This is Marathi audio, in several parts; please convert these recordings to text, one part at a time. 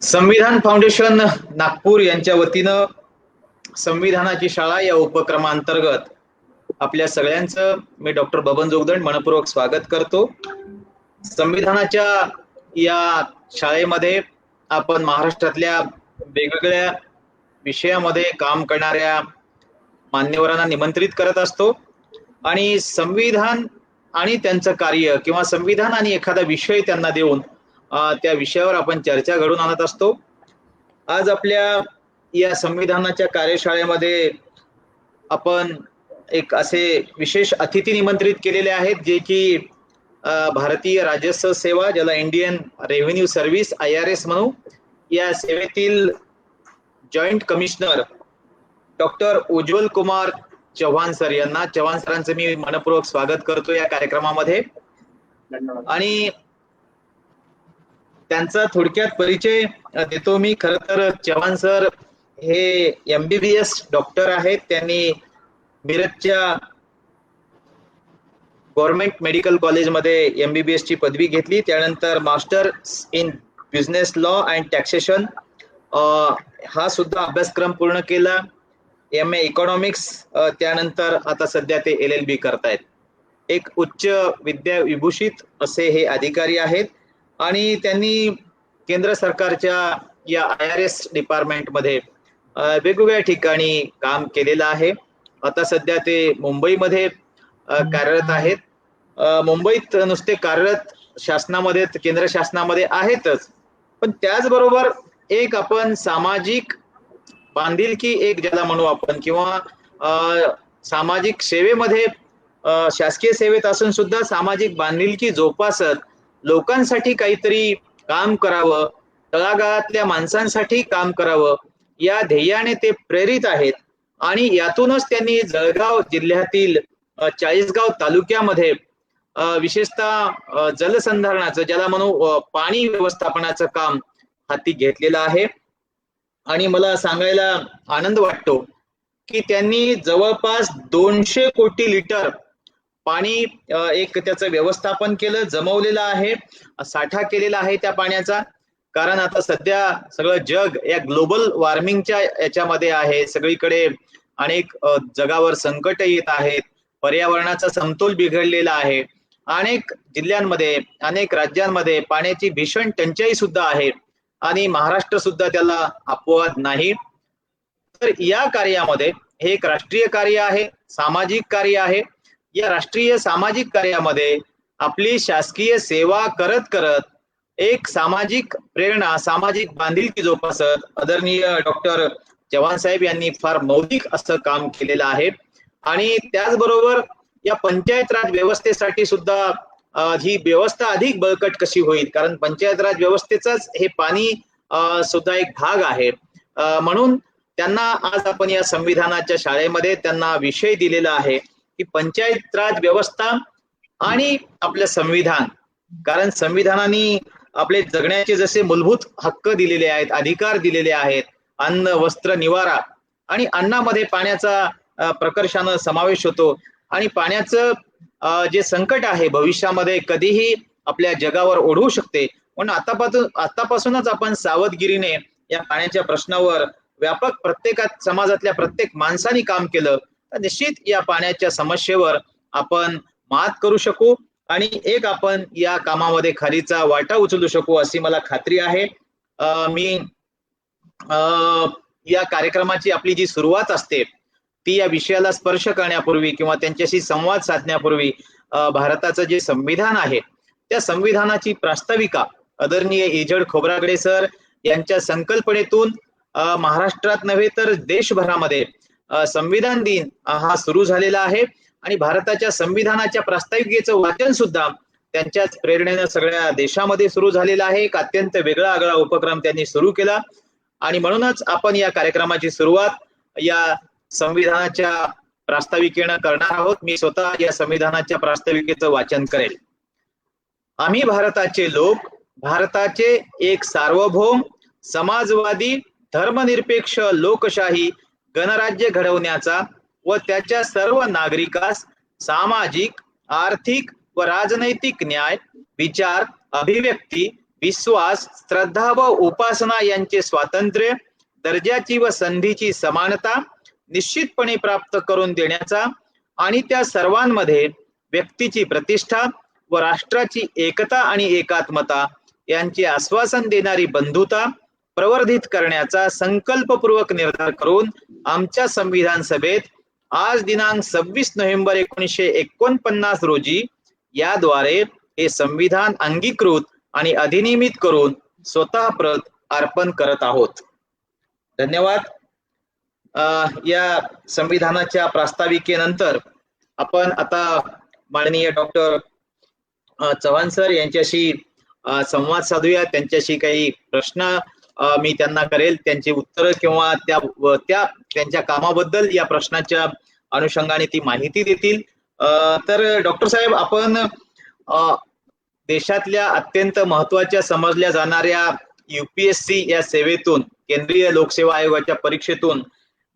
संविधान फाउंडेशन नागपूर यांच्या वतीनं संविधानाची शाळा या उपक्रमांतर्गत आपल्या सगळ्यांचं मी डॉक्टर बबन जोगदंड मनपूर्वक स्वागत करतो। संविधानाच्या या शाळेमध्ये आपण महाराष्ट्रातल्या वेगवेगळ्या विषयामध्ये काम करणाऱ्या मान्यवरांना निमंत्रित करत असतो आणि संविधान आणि त्यांचं कार्य किंवा संविधान आणि एखादा विषय त्यांना देऊन त्या विषयावर आपण चर्चा घडवून आणत असतो। आज आपल्या या संविधानाच्या कार्यशाळेमध्ये आपण एक असे विशेष अतिथी निमंत्रित केलेले आहेत जे की भारतीय राजस्व सेवा, ज्याला इंडियन रेव्हेन्यू सर्व्हिस IRS म्हणू, या सेवेतील joint commissioner doctor Ujjwal Kumar Chavan sir यांना, चव्हाण सरांचं मी मनपूर्वक स्वागत करतो या कार्यक्रमामध्ये। आणि त्यांचा थोडक्यात परिचय देतो मी। खर तर चव्हाण सर हे MBBS डॉक्टर आहेत। त्यांनी मिरजच्या गव्हर्नमेंट मेडिकल कॉलेजमध्ये MBBS ची पदवी घेतली। त्यानंतर master in business law and taxation हा सुद्धा अभ्यासक्रम पूर्ण केला। MA इकॉनॉमिक्स, त्यानंतर आता सध्या ते LLB करतायत। एक उच्च विद्या विभूषित असे हे अधिकारी आहेत आणि त्यांनी केंद्र सरकारच्या या IRS डिपार्टमेंटमध्ये वेगवेगळ्या ठिकाणी काम केलेलं आहे। आता सध्या ते मुंबईमध्ये कार्यरत आहेत। मुंबईत नुसते कार्यरत शासनामध्ये, केंद्र शासनामध्ये आहेतच, पण त्याचबरोबर एक आपण सामाजिक बांधिलकी, एक ज्याला म्हणू आपण, किंवा सामाजिक सेवेमध्ये, शासकीय सेवेत असून सुद्धा सामाजिक बांधिलकी जोपासत लोकांसाठी काहीतरी काम करावं, तळागाळातल्या माणसांसाठी काम करावं या ध्येयाने ते प्रेरित आहेत। आणि यातूनच त्यांनी जळगाव जिल्ह्यातील चाळीसगाव तालुक्यामध्ये विशेषतः जलसंधारणाचं, ज्याला म्हणू पाणी व्यवस्थापनाचं काम हाती घेतलेलं आहे। आणि मला सांगायला आनंद वाटतो की त्यांनी जवळपास 200 कोटी लिटर पाणी एक त्याचं व्यवस्थापन केलं, जमवलेलं आहे, साठा केलेला आहे त्या पाण्याचा। कारण आता सध्या सगळं जग या ग्लोबल वॉर्मिंगच्या याच्यामध्ये आहे, सगळीकडे अनेक जगावर संकट येत आहेत, पर्यावरणाचा समतोल बिघडलेला आहे, अनेक जिल्ह्यांमध्ये, अनेक राज्यांमध्ये पाण्याची भीषण टंचाई सुद्धा आहे आणि महाराष्ट्र सुद्धा त्याला अपवाद नाही। तर या कार्यामध्ये हे एक राष्ट्रीय कार्य आहे, सामाजिक कार्य आहे। या राष्ट्रीय सामाजिक कार्यामध्ये आपली शासकीय सेवा करत करत एक सामाजिक प्रेरणा, सामाजिक बांधिलकी जोपासत आदरणीय डॉक्टर चव्हाण साहेब यांनी फार मौलिक असं काम केलेलं आहे। आणि त्याचबरोबर या पंचायत राज व्यवस्थेसाठी सुद्धा ही व्यवस्था अधिक बळकट कशी होईल, कारण पंचायत राज व्यवस्थेचाच हे पाणी सुद्धा एक भाग आहे। म्हणून त्यांना आज आपण या संविधानाच्या शाळेमध्ये त्यांना विषय दिलेला आहे की पंचायत राज व्यवस्था आणि आपलं संविधान। कारण संविधानाने आपले जगण्याचे जसे मूलभूत हक्क दिलेले आहेत, अधिकार दिलेले आहेत, अन्न, वस्त्र, निवारा, आणि अन्नामध्ये पाण्याचा प्रकर्षाने समावेश होतो। आणि पाण्याचं जे संकट आहे भविष्यामध्ये कधीही आपल्या जगावर ओढवू शकते, म्हणून आतापासूनच आपण सावधगिरीने या पाण्याच्या प्रश्नावर व्यापक प्रत्येकात, समाजातल्या प्रत्येक माणसाने काम केलं तर निश्चित या पाण्याच्या समस्येवर आपण मात करू शकू आणि एक आपण या कामामध्ये खरीचा वाटा उचलू शकू अशी मला खात्री आहे। मी या कार्यक्रमाची आपली जी सुरुवात असते ती या विषयाला स्पर्श करण्यापूर्वी किंवा त्यांच्याशी संवाद साधण्यापूर्वी भारताचं जे संविधान आहे त्या संविधानाची प्रास्ताविका आदरणीय इजड खोब्रागडे सर यांच्या संकल्पनेतून महाराष्ट्रात नव्हे तर देशभरामध्ये संविधान दिन हा सुरू झालेला आहे। आणि भारताच्या संविधानाच्या प्रास्ताविकेचं वाचन सुद्धा त्यांच्याच प्रेरणेने सगळ्या देशामध्ये सुरू झालेला आहे। एक अत्यंत वेगळा आगळा उपक्रम त्यांनी सुरू केला आणि म्हणूनच आपण या कार्यक्रमाची सुरुवात या संविधानाच्या प्रास्ताविकेनं करणार आहोत। मी स्वतः या संविधानाच्या प्रास्ताविकेचं वाचन करेल। आम्ही भारताचे लोक, भारताचे एक सार्वभौम, समाजवादी, धर्मनिरपेक्ष लोकशाही गणराज्य घडवण्याचा व त्याच्या सर्व नागरिकास सामाजिक, आर्थिक व राजनैतिक न्याय, विचार, अभिव्यक्ती, विश्वास, श्रद्धा व उपासना यांचे स्वातंत्र्य, दर्जाची व संधीची समानता निश्चितपणे प्राप्त करून देण्याचा आणि त्या सर्वांमध्ये व्यक्तीची प्रतिष्ठा व राष्ट्राची एकता आणि एकात्मता यांचे आश्वासन देणारी बंधुता प्रवर्धित करण्याचा संकल्पपूर्वक निर्धार करून आमच्या संविधान सभेत आज दिनांक 26 नोव्हेंबर 1949 रोजी याद्वारे हे संविधान अंगीकृत आणि अधिनियमित करून स्वतः प्रत अर्पण करत आहोत. धन्यवाद. या संविधानाच्या प्रास्ताविकेनंतर आपण आता माननीय डॉक्टर चव्हाण सर यांच्याशी संवाद साधूया. त्यांच्याशी काही प्रश्न मी त्यांना करेल, त्यांची उत्तर किंवा त्यांच्या कामाबद्दल या प्रश्नाच्या अनुषंगाने ती माहिती देतील. तर डॉक्टर साहेब, आपण देशातल्या अत्यंत महत्वाच्या समजल्या जाणाऱ्या UPSC या सेवेतून, केंद्रीय लोकसेवा आयोगाच्या परीक्षेतून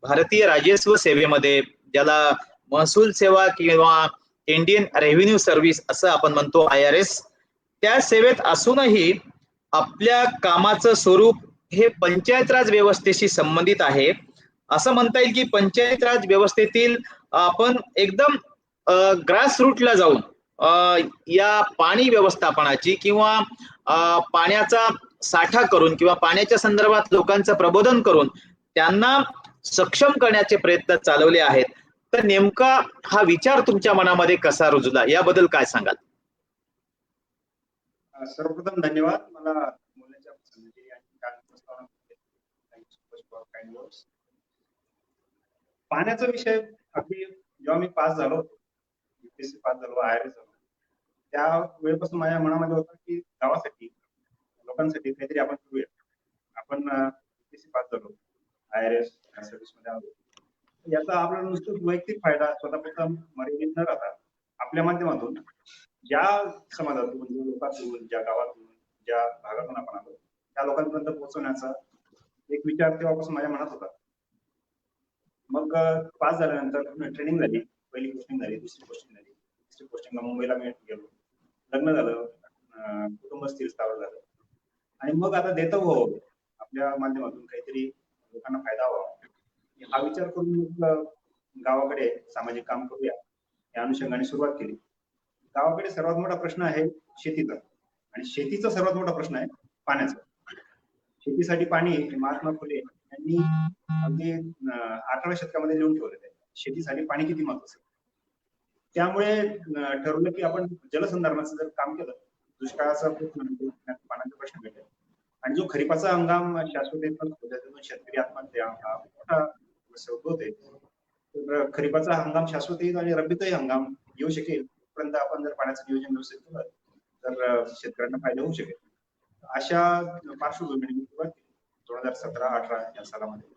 भारतीय राजस्व सेवेमध्ये, ज्याला महसूल सेवा किंवा इंडियन रेव्हेन्यू सर्व्हिस असं आपण म्हणतो, IRS, त्या सेवेत असूनही आपल्या कामाचं स्वरूप हे पंचायत राज व्यवस्थेशी संबंधित आहे. असं म्हणता येईल की पंचायत राज व्यवस्थेतील आपण एकदम ग्रास रूटला जाऊन या पाणी व्यवस्थापनाची किंवा पाण्याचा साठा करून किंवा पाण्याच्या संदर्भात लोकांचं प्रबोधन करून त्यांना सक्षम करण्याचे प्रयत्न चालवले आहेत. तर नेमका हा विचार तुमच्या मनामध्ये कसा रुजला, याबद्दल काय सांगाल? सर्वप्रथम धन्यवाद मला बोलण्याच्या संधी आणि प्रस्तावना. पाण्याचा विषय अगदी जेव्हा मी पास झालो, UPSC पास झालो, IRS झालो, त्या वेळेपासून माझ्या मनामध्ये होतं की गावासाठी, लोकांसाठी काहीतरी आपण करूया. आपण UPSC पास झालो, IRS सर्व्हिस मध्ये आलो, याचा आपल्याला नुसतं वैयक्तिक फायदा स्वतःपुरता मर्यादित न राहता आपल्या माध्यमातून ज्या समाजातून, ज्या लोकांतून, ज्या गावातून, ज्या भागातून आपण आलो त्या लोकांपर्यंत पोहोचवण्याचा एक विचार तेव्हापासून माझ्या मनात होता. मग पास झाल्यानंतर ट्रेनिंग झाली, पहिली पोस्टिंग झाली, दुसरी पोस्टिंग झाली, तिसरी पोस्टिंगला मुंबईला मी गेलो, लग्न झालं, कुटुंब स्थिर स्थावर झालं, आणि मग आता देतो हो आपल्या माध्यमातून काहीतरी लोकांना फायदा व्हावा हा विचार करून मग गावाकडे सामाजिक काम करूया या अनुषंगाने सुरुवात केली. गावाकडे सर्वात मोठा प्रश्न आहे शेतीचा, आणि शेतीचा सर्वात मोठा प्रश्न आहे पाण्याचा. शेतीसाठी पाणी महात्मा फुले यांनी अगदी 18व्या शतकामध्ये लिहून ठेवलेलं आहे, शेतीसाठी पाणी किती महत्वाचं. त्यामुळे ठरवलं की आपण जलसंधारणाचं जर काम केलं, दुष्काळाचा पाण्याचा प्रश्न भेटेल, आणि जो खरीपाचा हंगाम शाश्वत त्यातून शेतकरी आत्महत्या हा मोठा होते, तर खरीपाचा हंगाम शाश्वत येईल आणि रब्बीचाही हंगाम येऊ शकेल. पर्यंत आपण जर पाण्याचं नियोजन व्यवस्थित केलं तर शेतकऱ्यांना फायदा होऊ शकेल. अशा पार्श्वभूमीने मी सुरुवात केली 2017-18 या सालामध्ये.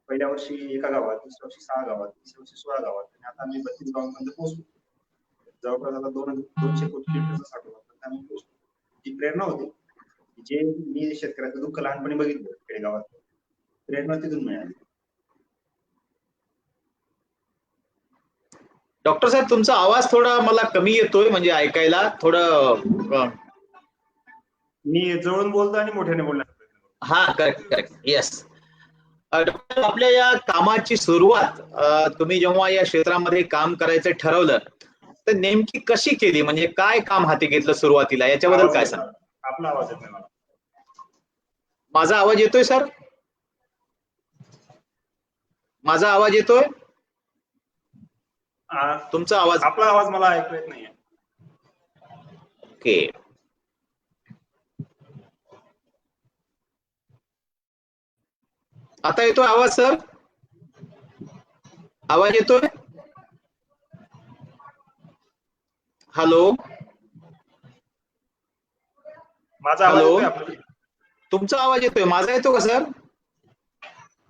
पहिल्या वर्षी एका गावात, दुसऱ्या वर्षी 6 गावात, तिसऱ्या वर्षी 16 गावात, आणि आता आम्ही 32 गावांपर्यंत पोहोचलो. जवळपास आता 200 कोटी लिटरचा साठवण आम्ही पोहोचलो. जी प्रेरणा होती, जे मी शेतकऱ्याचं दुःख लहानपणी बघितलं खेडेगावात, प्रेरणा तिथून मिळाली. डॉक्टर साहेब, तुमचा आवाज थोडा मला कमी येतोय, म्हणजे ऐकायला थोडं. मी जवळून बोलतो आणि मोठ्याने बोलण्याचा प्रयत्न करतो. हा, करेक्ट, येस. डॉक्टर, आपल्या या कामाची सुरुवात तुम्ही जेव्हा या क्षेत्रामध्ये काम करायचं ठरवलं तर नेमकी कशी केली, म्हणजे काय काम हाती घेतलं सुरुवातीला, याच्याबद्दल काय सांग? आपला आवाज येतोय मला? माझा आवाज येतोय सर? माझा आवाज येतोय? तुमचा आवाज, आपला आवाज मला ऐकू येत नाहीये. ओके, आता येतोय आवाज सर? आवाज येतोय? हॅलो, माझा आवाज येतोय आपल्याला? तुमचा आवाज येतोय, माझा येतो का सर?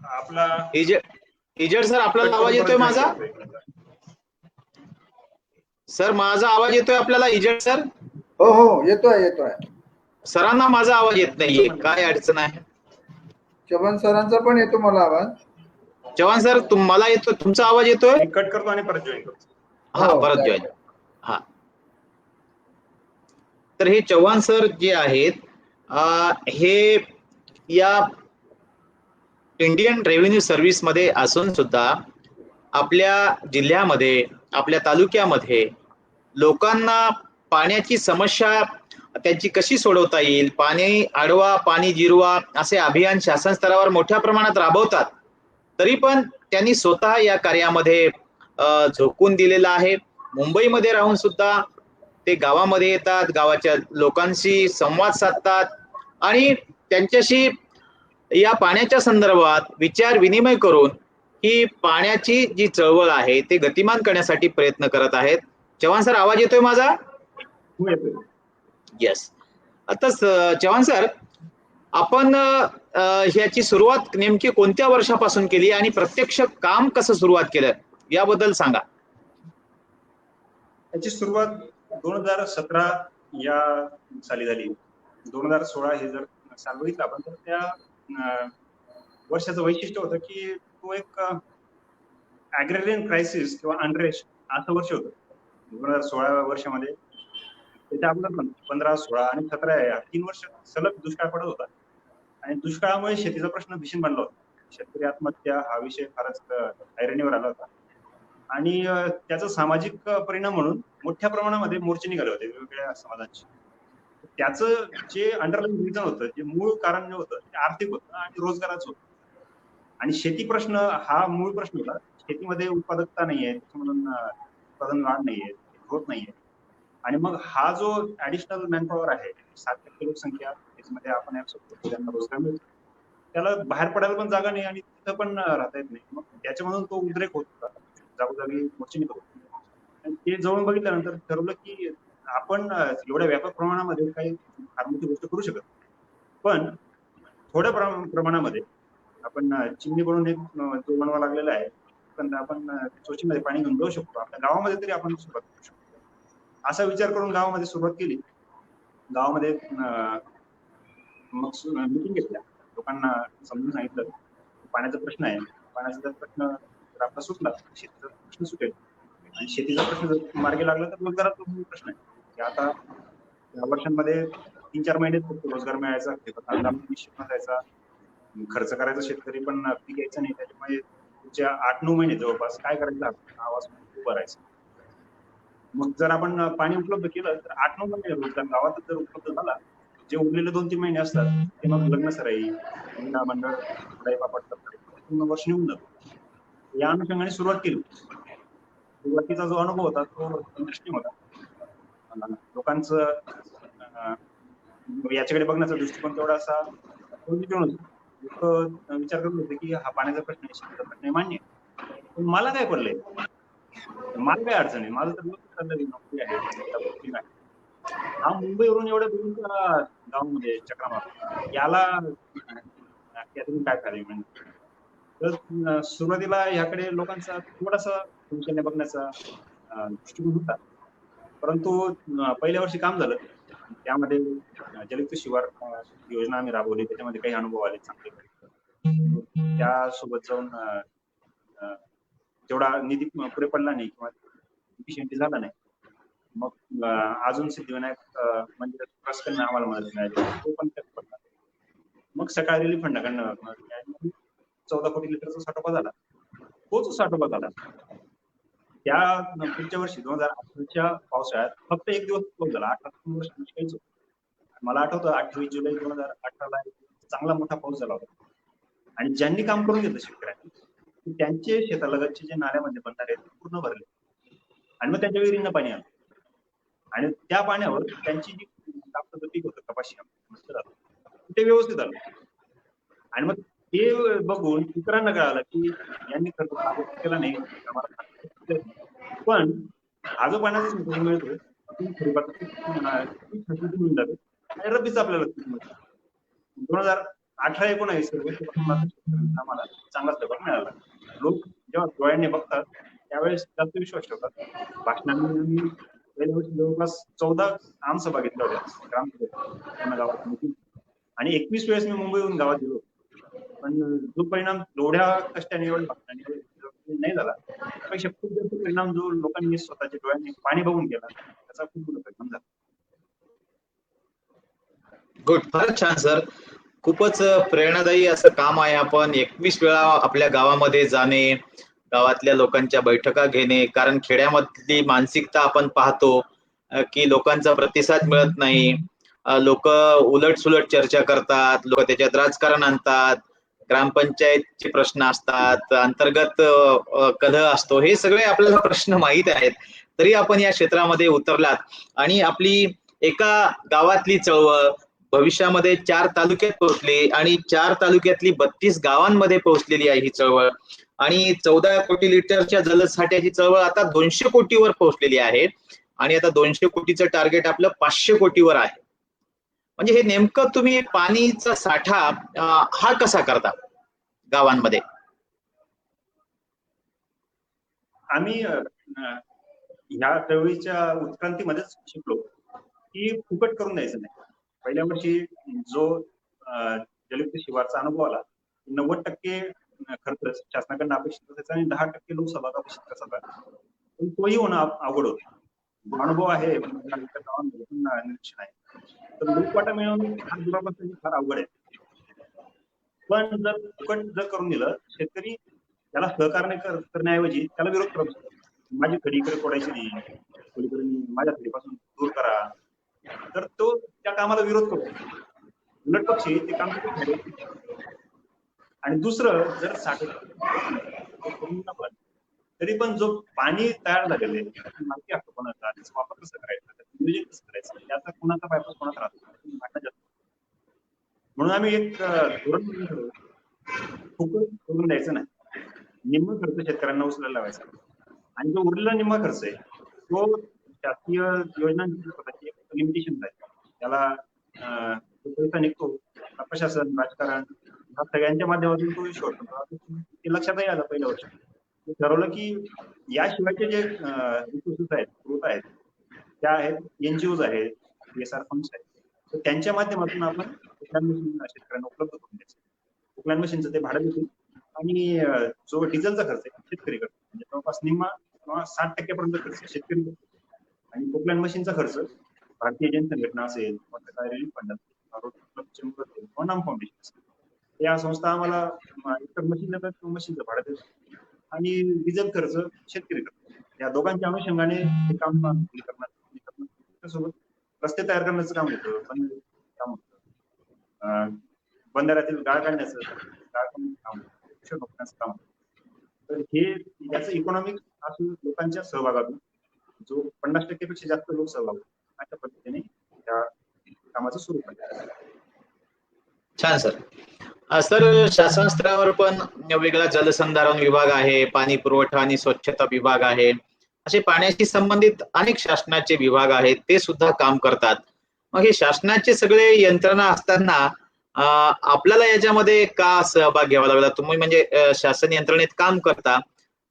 आपला इजड सर, आपल्याला आवाज येतोय माझा? सर, माझा आवाज येतोय आपल्याला इजड सर? हो हो, येतोय. सरांना माझा आवाज येत नाहीये, काय अडचण आहे? चव्हाण सरांचा पण येतो मला आवाज. चव्हाण सर, मला येतो, तुमचा आवाज येतोय? कट करतो आणि परत जॉईन करतो. हा, परत जॉईन. हा, तर हे चव्हाण सर जे आहेत हे या इंडियन रेव्हेन्यू सर्व्हिस मध्ये असून सुद्धा आपल्या जिल्ह्यामध्ये, आपल्या तालुक्यामध्ये लोकांना पाण्याची समस्या त्यांची कशी सोडवता येईल, पाणी अडवा पाणी जिरवा असे अभियान शासन स्तरावर मोठ्या प्रमाणात राबवतात. तरी पण त्यांनी स्वतः या कार्यामध्ये झोकून दिलेला आहे. मुंबईमध्ये राहून सुद्धा ते गावामध्ये येतात, गावाच्या लोकांशी संवाद साधतात आणि त्यांच्याशी या पाण्याच्या संदर्भात विचार विनिमय करून ही पाण्याची जी चळवळ आहे ते गतिमान करण्यासाठी प्रयत्न करत आहेत. चव्हाण सर, आवाज येतोय माझा? हो, येतोय. येस. आता चव्हाण सर, आपण ह्याची सुरुवात नेमकी कोणत्या वर्षापासून केली आणि प्रत्यक्ष काम कसं सुरुवात केलं याबद्दल सांगा. त्याची सुरुवात 2017 या साली झाली. 2016 हे जर साल बघितलं आपण तर त्या वर्षाचं वैशिष्ट्य होतं की तो एक ऍग्रेरियन क्रायसिस किंवा अनरेस्ट असं वर्ष होतं 2016 वर्षामध्ये. त्याच्या अगोदर 15, 16 आणि 17 या 3 वर्ष सलग दुष्काळ पडत होता आणि दुष्काळामुळे शेतीचा प्रश्न भीषण बनला होता. शेतकरी आत्महत्या हा विषय फारच ऐरणीवर आला होता आणि त्याचा सामाजिक परिणाम म्हणून मोठ्या प्रमाणामध्ये मोर्चे निघाले होते वेगवेगळ्या समाजांचे. त्याचं जे अंडरलाईन रिझन होतं, जे मूळ कारण जे होतं ते आर्थिक होतं आणि रोजगाराचं होतं. आणि शेती प्रश्न हा मूळ प्रश्न होता. शेतीमध्ये उत्पादकता नाहीये, म्हणून उत्पादन वाढ नाहीये, होत नाहीये. आणि मग हा जो ऍडिशनल मॅनपॉवर आहे 7% लोकसंख्या, त्याच्यामध्ये आपण त्यांना रोजगार मिळतो, त्याला बाहेर पडायला पण जागा नाही आणि तिथं पण राहता येत नाही. मग त्याच्यामधून तो उद्रेक होत होता, जागोजागी मोर्चे निघत होते. आणि ते जवळून बघितल्यानंतर ठरवलं की आपण एवढ्या व्यापक प्रमाणामध्ये काही फार मोठी गोष्ट करू शकत, पण थोड्या प्रमाणामध्ये आपण चिमणी बनवून एक जो बनवा लागलेला आहे, पण आपण चोचीमध्ये पाणी घेऊन जाऊ शकतो. आपल्या गावामध्ये तरी आपण सुरुवात करू शकतो. असा विचार करून गावामध्ये सुरुवात केली. गावामध्ये मग मिटिंग घेतल्या, लोकांना समजून सांगितलं पाण्याचा प्रश्न आहे. पाण्याचा जर प्रश्न जर आपला सुटला, शेतीचा प्रश्न सुटेल आणि शेतीचा प्रश्न जर मार्गी लागला तर रोजगाराचा प्रश्न आहे की आता या वर्षांमध्ये 3-4 महिने फक्त रोजगार मिळायचा, निश्चित नसायचा, खर्च करायचा शेतकरी पण पीक यायचं नाही. त्याच्यामुळे पुढच्या 8-9 महिने जवळपास काय करायचं आवाज उभं राहायचं. मग जर आपण पाणी उपलब्ध केलं तर 8-9 महिने रोजगार गावात जर उपलब्ध झाला, जे उरलेले 2-3 महिने असतात ते मग लग्न सराई, महिला मंडळ, पापड पूर्ण वर्ष निघून जातो. या अनुषंगाने सुरुवात केली. सुरुवातीचा जो अनुभव होता तो इंटरेस्टिंग होता. लोकांचं याच्याकडे बघण्याचा दृष्टिकोन तेवढा असा पॉझिटिव्ह होता. लोक विचार करत होते की हा पाण्याचा प्रश्न आहे, शेतीचा प्रश्न आहे, मान्य. पण मला काय पडलंय, मला काय अडचण आहे, माझं तर नोकरी आहे. हा मुंबईवरून एवढ्या दूरच्या गावामध्ये चक्रा मारतो, याला यातून काय कार्य म्हणजे. तर सुरुवातीला ह्याकडे लोकांचा थोडासा संशयाने बघण्याचा दृष्टिकोन होता. परंतु पहिल्या वर्षी काम झालं, त्यामध्ये जलयुक्त शिवार योजना आम्ही राबवली, त्याच्यामध्ये काही अनुभव आले चांगले. त्यासोबत जाऊन तेवढा निधी पुढे पडला नाही किंवा इफिशियंटली झाला नाही. मग अजून सिद्धिविनायक मंदिरात ट्रस्ट करणं आम्हाला मदत मिळाली, तो पण पडला. मग सकाळ रिलीफ फंडाकडनं 14 कोटी लिटरचा साठोबा झाला. तोच साठोबा झाला. त्या पुढच्या वर्षी 2018च्या पावसाळ्यात फक्त एक दिवस पाऊस झाला. 18 वर्ष काहीच होतं. मला आठवतं 28 जुलै 2018ला चांगला मोठा पाऊस झाला होता आणि ज्यांनी काम करून घेतलं शेतकऱ्यांनी, त्यांचे शेतालगतचे जे नाल्यामध्ये बंधारे आहेत ते पूर्ण भरले आणि मग त्यांच्या विहिरींना पाणी आलं आणि त्या पाण्यावर त्यांची जी कापसाचं पीक होतं, कपाशी मस्त झालं, ते व्यवस्थित आलं. आणि मग ते बघून इतरांना कळालं की यांनी खर्च केला नाही, पण हा जो पाण्याचा मिळतो मिळून जातो आणि रब्बीच आपल्याला 2018-19 आम्हाला चांगलाच पेपर मिळाला. लोक जेव्हा डोळ्यांनी बघतात त्यावेळेस जास्त विश्वास ठेवतात. भाषणांनी आम्ही पहिल्या वर्षी जवळपास 14 आमसभा घेतल्या होत्या ग्रामसभेत गावात आणि 21 वेळेस मी मुंबईहून गावात गेलो. पण जो परिणाम एवढ्या कष्टाने एवढ्या भाषणाने नाही झाला, त्यापेक्षा खूप जास्त परिणाम जो लोकांनी स्वतःच्या डोळ्यांनी पाणी बघून केला त्याचा खूप मोठा परिणाम झाला. गुड, फारच छान सर. खूपच प्रेरणादायी असं काम आहे. आपण 21 वेळा आपल्या गावामध्ये जाणे, गावातल्या लोकांच्या बैठका घेणे, कारण खेड्यामधली मानसिकता आपण पाहतो की लोकांचा प्रतिसाद मिळत नाही. लोक उलट-सुलट चर्चा करतात, लोक त्याच्यात राजकारण आणतात, ग्रामपंचायतचे प्रश्न असतात, अंतर्गत कलह असतो. हे सगळे आपल्याला प्रश्न माहीत आहेत. तरी आपण या क्षेत्रामध्ये उतरलात आणि आपली एका गावातली चळवळ भविष्यामध्ये 4 तालुक्यात पोहोचली आणि 4 तालुक्यातली 32 गावांमध्ये पोहोचलेली आहे ही चळवळ आणि 14 कोटी लिटरच्या जलसाठ्याची चळवळ आता 200 कोटीवर पोहोचलेली आहे आणि आता 200 कोटीचं टार्गेट आपलं 500 कोटीवर आहे. म्हणजे हे नेमकं तुम्ही पाणीचा साठा हा कसा करता गावांमध्ये? आम्ही ह्या चळवळीच्या उत्क्रांतीमध्येच शिकलो की फुकट करून द्यायचं नाही. पहिल्या वर्षी जो जलयुक्त शिवारचा अनुभव आला, 90% खर्च शासनाकडनं अपेक्षित असायचा आणि 10% लोकसहभाग अपेक्षित असायचा. पण तोही होणं अवघड होतं. जो अनुभव आहे गावांमध्ये निरीक्षण आहे, तर लोकवाटा मिळवणं हा दुरापासून फार अवघड आहे. पण जर फुकट जर करून दिलं, शेतकरी त्याला सहकार्य करण्याऐवजी त्याला विरोध करत असतो. माझी खडी इकडे फोडायची नाही, पलीकडे माझ्या खडीपासून दूर करा, तर तो त्या कामाला विरोध करतो. उलट पक्षी ते काम आणि दुसरं जर पण तरी पण जो पाणी तयार झालेलं आहे त्याची माहिती असतो कोणाचा, त्याचा वापर कसा करायचा, त्याचं नियोजन कसं करायचं, त्याचा कोणाचा बायपास कोणाचा राहतो. म्हणून आम्ही एक धोरण फुकट करून द्यायचं नाही. निम्म खर्च शेतकऱ्यांना उचलायला लावायचा आणि जो उरलेला निम्मा खर्च आहे तो शासकीय योजनांची स्वतःची एक लिमिटेशन आहे. त्याला पैसा निघतो प्रशासन, राजकारण या सगळ्यांच्या माध्यमातून तो इश्यू होतो. ते लक्षातही आलं पहिल्या वर्षी ठरवलं की याशिवायचे जे रिसोर्सेस आहेत, स्रोत आहेत, त्या आहेत एनजीओज आहेत, CSR फंड्स आहेत, तर त्यांच्या माध्यमातून आपण शेतकऱ्यांना उपलब्ध करून द्यायचं. कुकलँड मशीनचं ते भाडं देतील आणि जो डिझेलचा खर्च आहे शेतकरी करतो, म्हणजे जवळपास निम्मा किंवा 60% पर्यंत खर्च शेतकरी करतो आणि कुकलँड मशीनचा खर्च भारतीय जन संघटना असेल, रिलीफ फंड असेल, नाम फाउंडेशन असेल, या संस्था आम्हाला इतर मशीन देतात किंवा मशीनचं भाडं देतात आणि डिझेल खर्च शेतकरी करतो. या दोघांच्या अनुषंगाने हे काम त्यासोबत रस्ते तयार करण्याचं काम होतं, पण काम होतं, बंधाऱ्यातील गाळ काढण्याचं काम होतं. तर हे याचं इकॉनॉमिक असून लोकांच्या सहभागातून जो 50% पेक्षा जास्त लोक सहभाग अशा पद्धतीने त्या कामाचं स्वरूप आहे. छान सर. सर, शासन स्तरावर पण वेगळा जलसंधारण विभाग आहे, पाणी पुरवठा आणि स्वच्छता विभाग आहे, असे पाण्याशी संबंधित अनेक शासनाचे विभाग आहेत, ते सुद्धा काम करतात. मग हे शासनाचे सगळे यंत्रणा असताना आपल्याला याच्यामध्ये का सहभाग घ्यावा लागला? तुम्ही म्हणजे शासन यंत्रणेत काम करता,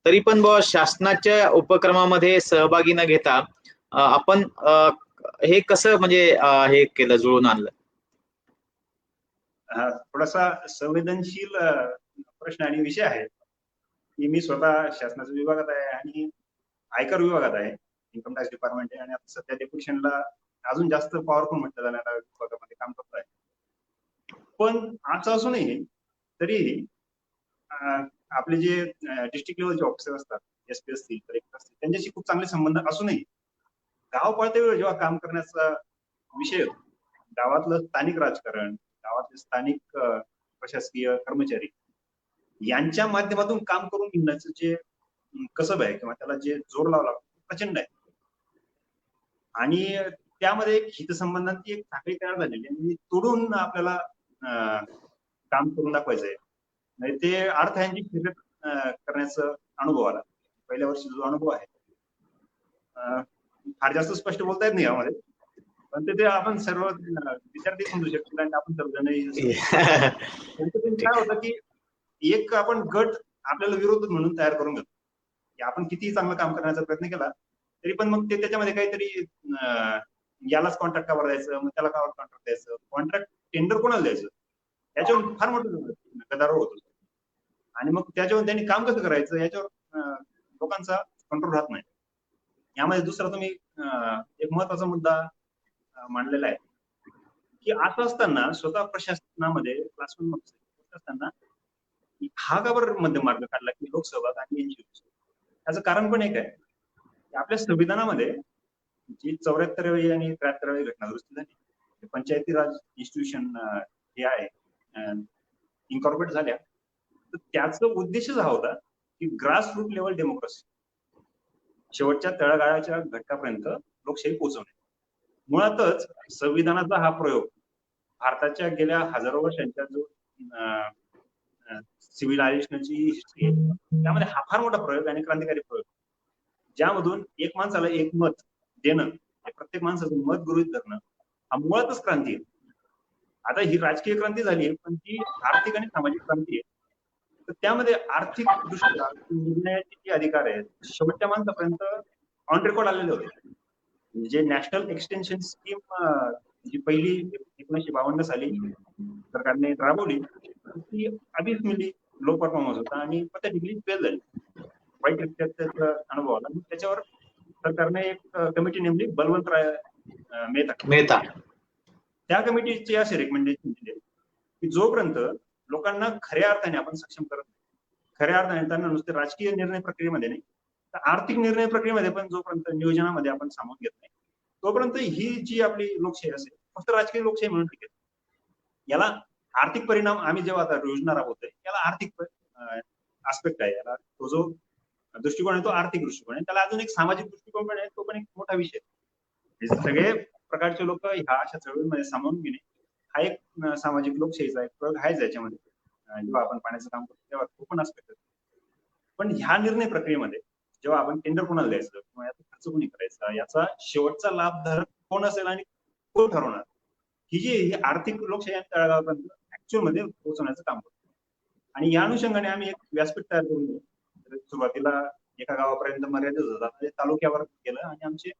तरी पण शासनाच्या उपक्रमामध्ये सहभागी न घेता आपण हे कसं म्हणजे हे केलं, जुळून आणलं? थोडासा संवेदनशील प्रश्न आणि विषय आहे की मी स्वतः शासनाच्या विभागात आहे आणि आयकर विभागात आहे, इन्कम टॅक्स डिपार्टमेंट आहे, आणि आता सध्या डेप्युटेशनला अजून जास्त पॉवरफुल म्हटलं जाणाऱ्या विभागामध्ये काम करतो आहे. पण असं असूनही तरी आपले जे डिस्ट्रिक्ट लेवलचे ऑफिसर असतात, SP असतील, कलेक्टर असतील, त्यांच्याशी खूप चांगले संबंध असूनही गाव पातळीवर जेव्हा काम करण्याचा विषय होतो, गावातलं स्थानिक राजकारण, गावातले स्थानिक प्रशासकीय कर्मचारी यांच्या माध्यमातून काम करून घेण्याचं जे कसब आहे किंवा त्याला जे जोर लावला प्रचंड आहे आणि त्यामध्ये एक हितसंबंधांची एक साखळी तयार झालेली आहे. तोडून आपल्याला काम करून दाखवायचंय, म्हणजे ते अर्थांची फिरत करण्याचा अनुभव आला. पहिल्या वर्षी जो अनुभव आहे फार जास्त स्पष्ट बोलता येत नाही यामध्ये, पण ते आपण सर्व विद्यार्थी समजू शकतो आणि आपण सर्वजणही काय होतं की एक आपण गट आपल्याला विरोध म्हणून तयार करून घेतो की आपण कितीही चांगलं काम करण्याचा प्रयत्न केला तरी पण मग ते त्याच्यामध्ये काहीतरी यालाच कॉन्ट्रॅक्ट कावर द्यायचं, मग त्याला कावर कॉन्ट्रॅक्ट द्यायचं, कॉन्ट्रॅक्ट टेंडर कोणाला द्यायचं, त्याच्यावर फार मोठं गदारोळ होतो आणि मग त्याच्यावर त्यांनी काम कसं करायचं याच्यावर लोकांचा कंट्रोल राहत नाही. यामध्ये दुसरा तुम्ही एक महत्वाचा मुद्दा मांडलेला आहे की असं असताना स्वतः प्रशासनामध्ये क्लास 1 असताना हा का बरं मध्यम मार्ग काढला की लोकसभा आणि यांची त्याचं कारण पण एक आहे की आपल्या संविधानामध्ये जी 74वी आणि 73वी घटना दुरुस्ती झाली, पंचायती राज इन्स्टिट्यूशन जे आहे इन्कॉर्पोरेट झाल्या, तर त्याचा उद्देशच हा होता की ग्रास रूट लेवल डेमोक्रेसी, शेवटच्या तळागाळाच्या घटकापर्यंत लोकशाही पोहोचवणे. मुळातच संविधानाचा हा प्रयोग भारताच्या गेल्या हजारो वर्षांच्या जो सिव्हिलायझेशनची हिस्ट्री आहे त्यामध्ये हा फार मोठा प्रयोग आणि क्रांतिकारी प्रयोग, ज्यामधून एक माणसाला एक मत देणं, प्रत्येक माणसाचं मत गृहीत धरणं हा मुळातच क्रांती आहे. आता ही राजकीय क्रांती झाली आहे, पण ती आर्थिक आणि सामाजिक क्रांती आहे. तर त्यामध्ये आर्थिक दृष्ट्या निर्णयाचे जे अधिकार आहेत शेवटच्या माणसापर्यंत ऑन रेकॉर्ड आलेले होते. जे नॅशनल एक्सटेन्शन स्कीम जी पहिली 1952 साली सरकारने राबवली, ती अडीच मिली लो परफॉर्मन्स होता आणि पद्धतीने फेल झाली. वाईट त्याचा अनुभव आला. त्याच्यावर सरकारने एक कमिटी नेमली, बलवंतराय मेहता. त्या कमिटीचे असे रेकमेंडेशन दिले की जोपर्यंत लोकांना खऱ्या अर्थाने आपण सक्षम करत नाही, खऱ्या अर्थाने त्यांना नुसते राजकीय निर्णय प्रक्रियेमध्ये नाही तर आर्थिक निर्णय प्रक्रियेमध्ये पण जोपर्यंत नियोजनामध्ये आपण सामावून घेत नाही, तोपर्यंत ही जी आपली लोकशाही असेल फक्त राजकीय लोकशाही म्हणून टिकेल. याला आर्थिक परिणाम आम्ही जेव्हा आता योजना राबवतोय याला आर्थिक आस्पेक्ट आहे, याला तो जो दृष्टिकोन आहे तो आर्थिक दृष्टिकोन आहे. त्याला अजून एक सामाजिक दृष्टिकोन पण आहे, तो पण एक मोठा विषय. सगळे प्रकारचे लोक ह्या अशा चळवळीमध्ये सामावून घेणे हा एक सामाजिक लोकशाहीचा एक प्रयोग आहे, ज्याच्यामध्ये जेव्हा आपण पाण्याचं काम करतो तेव्हा तो पण आस्पेक्ट आहे. पण ह्या निर्णय प्रक्रियेमध्ये जेव्हा आपण टेंडर कोणाला द्यायचं किंवा याचा खर्च कोणी करायचा, याचा शेवटचा लाभधारक कोण असेल आणि कोण ठरवणार, ही आर्थिक लोकशाही तळागाळापर्यंत ऍक्च्युअल मध्ये पोहोचवण्याचं काम करतो. आणि या अनुषंगाने आम्ही एक व्यासपीठ तयार करून दिलं. सुरुवातीला एका गावापर्यंत मर्यादित होता, ते तालुक्यावर केलं आणि आमचे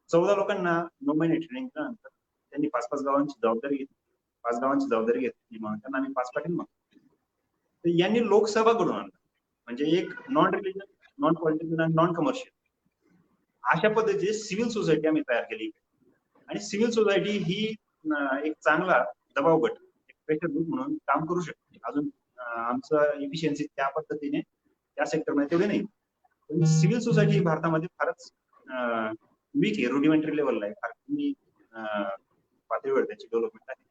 14 लोकांना 9 महिने ट्रेनिंग दिल्यानंतर त्यांनी 5-5 गावांची जबाबदारी घेतली. 5 गावांची जबाबदारी घेतली म्हणून त्यांना आम्ही 5 पाटील मग तर यांनी लोकसभा घडवून आणला. म्हणजे एक नॉन रिलिजन, नॉन पॉलिटिकल आणि नॉन कमर्शियल अशा पद्धतीची सिव्हिल सोसायटी आम्ही तयार केली. आणि सिव्हिल सोसायटी ही एक चांगला दबाव गट, एक प्रेशर ग्रुप म्हणून काम करू शकते. अजून आमचं इफिशियन्सी त्या पद्धतीने त्या सेक्टरमध्ये तेवढे नाही, पण सिव्हिल सोसायटी भारतामध्ये फारच वीक आहे, रुडिमेंटरी लेवलला आहे, फार कमी पातळीवर त्याची डेव्हलपमेंट आहे.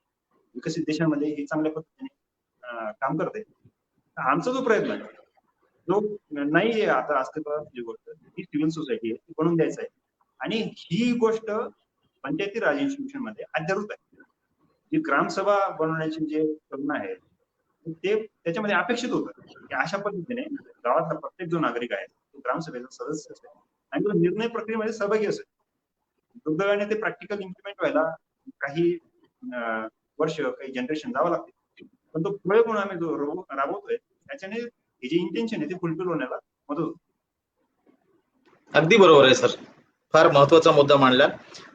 विकसित देशांमध्ये ही चांगल्या पद्धतीने काम करते. आमचा जो प्रयत्न आहे जो नाही आता अस्तित्वात जी गोष्ट ही सिव्हिल सोसायटी आहे ती बनवून द्यायचं आहे. आणि ही गोष्ट पंचायती राज इन्स्टिट्यूशन मध्ये अद्ययावत आहे. जी ग्रामसभा बनवण्याची जे कल्पना आहे ते त्याच्यामध्ये अपेक्षित होतं की अशा पद्धतीने गावातला प्रत्येक जो नागरिक आहे तो ग्रामसभेचा सदस्य असेल आणि तो निर्णय प्रक्रियेमध्ये सहभागी असेल. दुर्दैवाने ते प्रॅक्टिकल इम्प्लिमेंट व्हायला काही वर्ष, काही जनरेशन जावं लागते. पण तो प्रयोग म्हणून आम्ही जो राबवतोय त्याच्याने हे जे इंटेन्शन आहे ते फुलफिल होण्याला मदत होते. अगदी बरोबर आहे सर, फार महत्वाचा मुद्दा मांडला.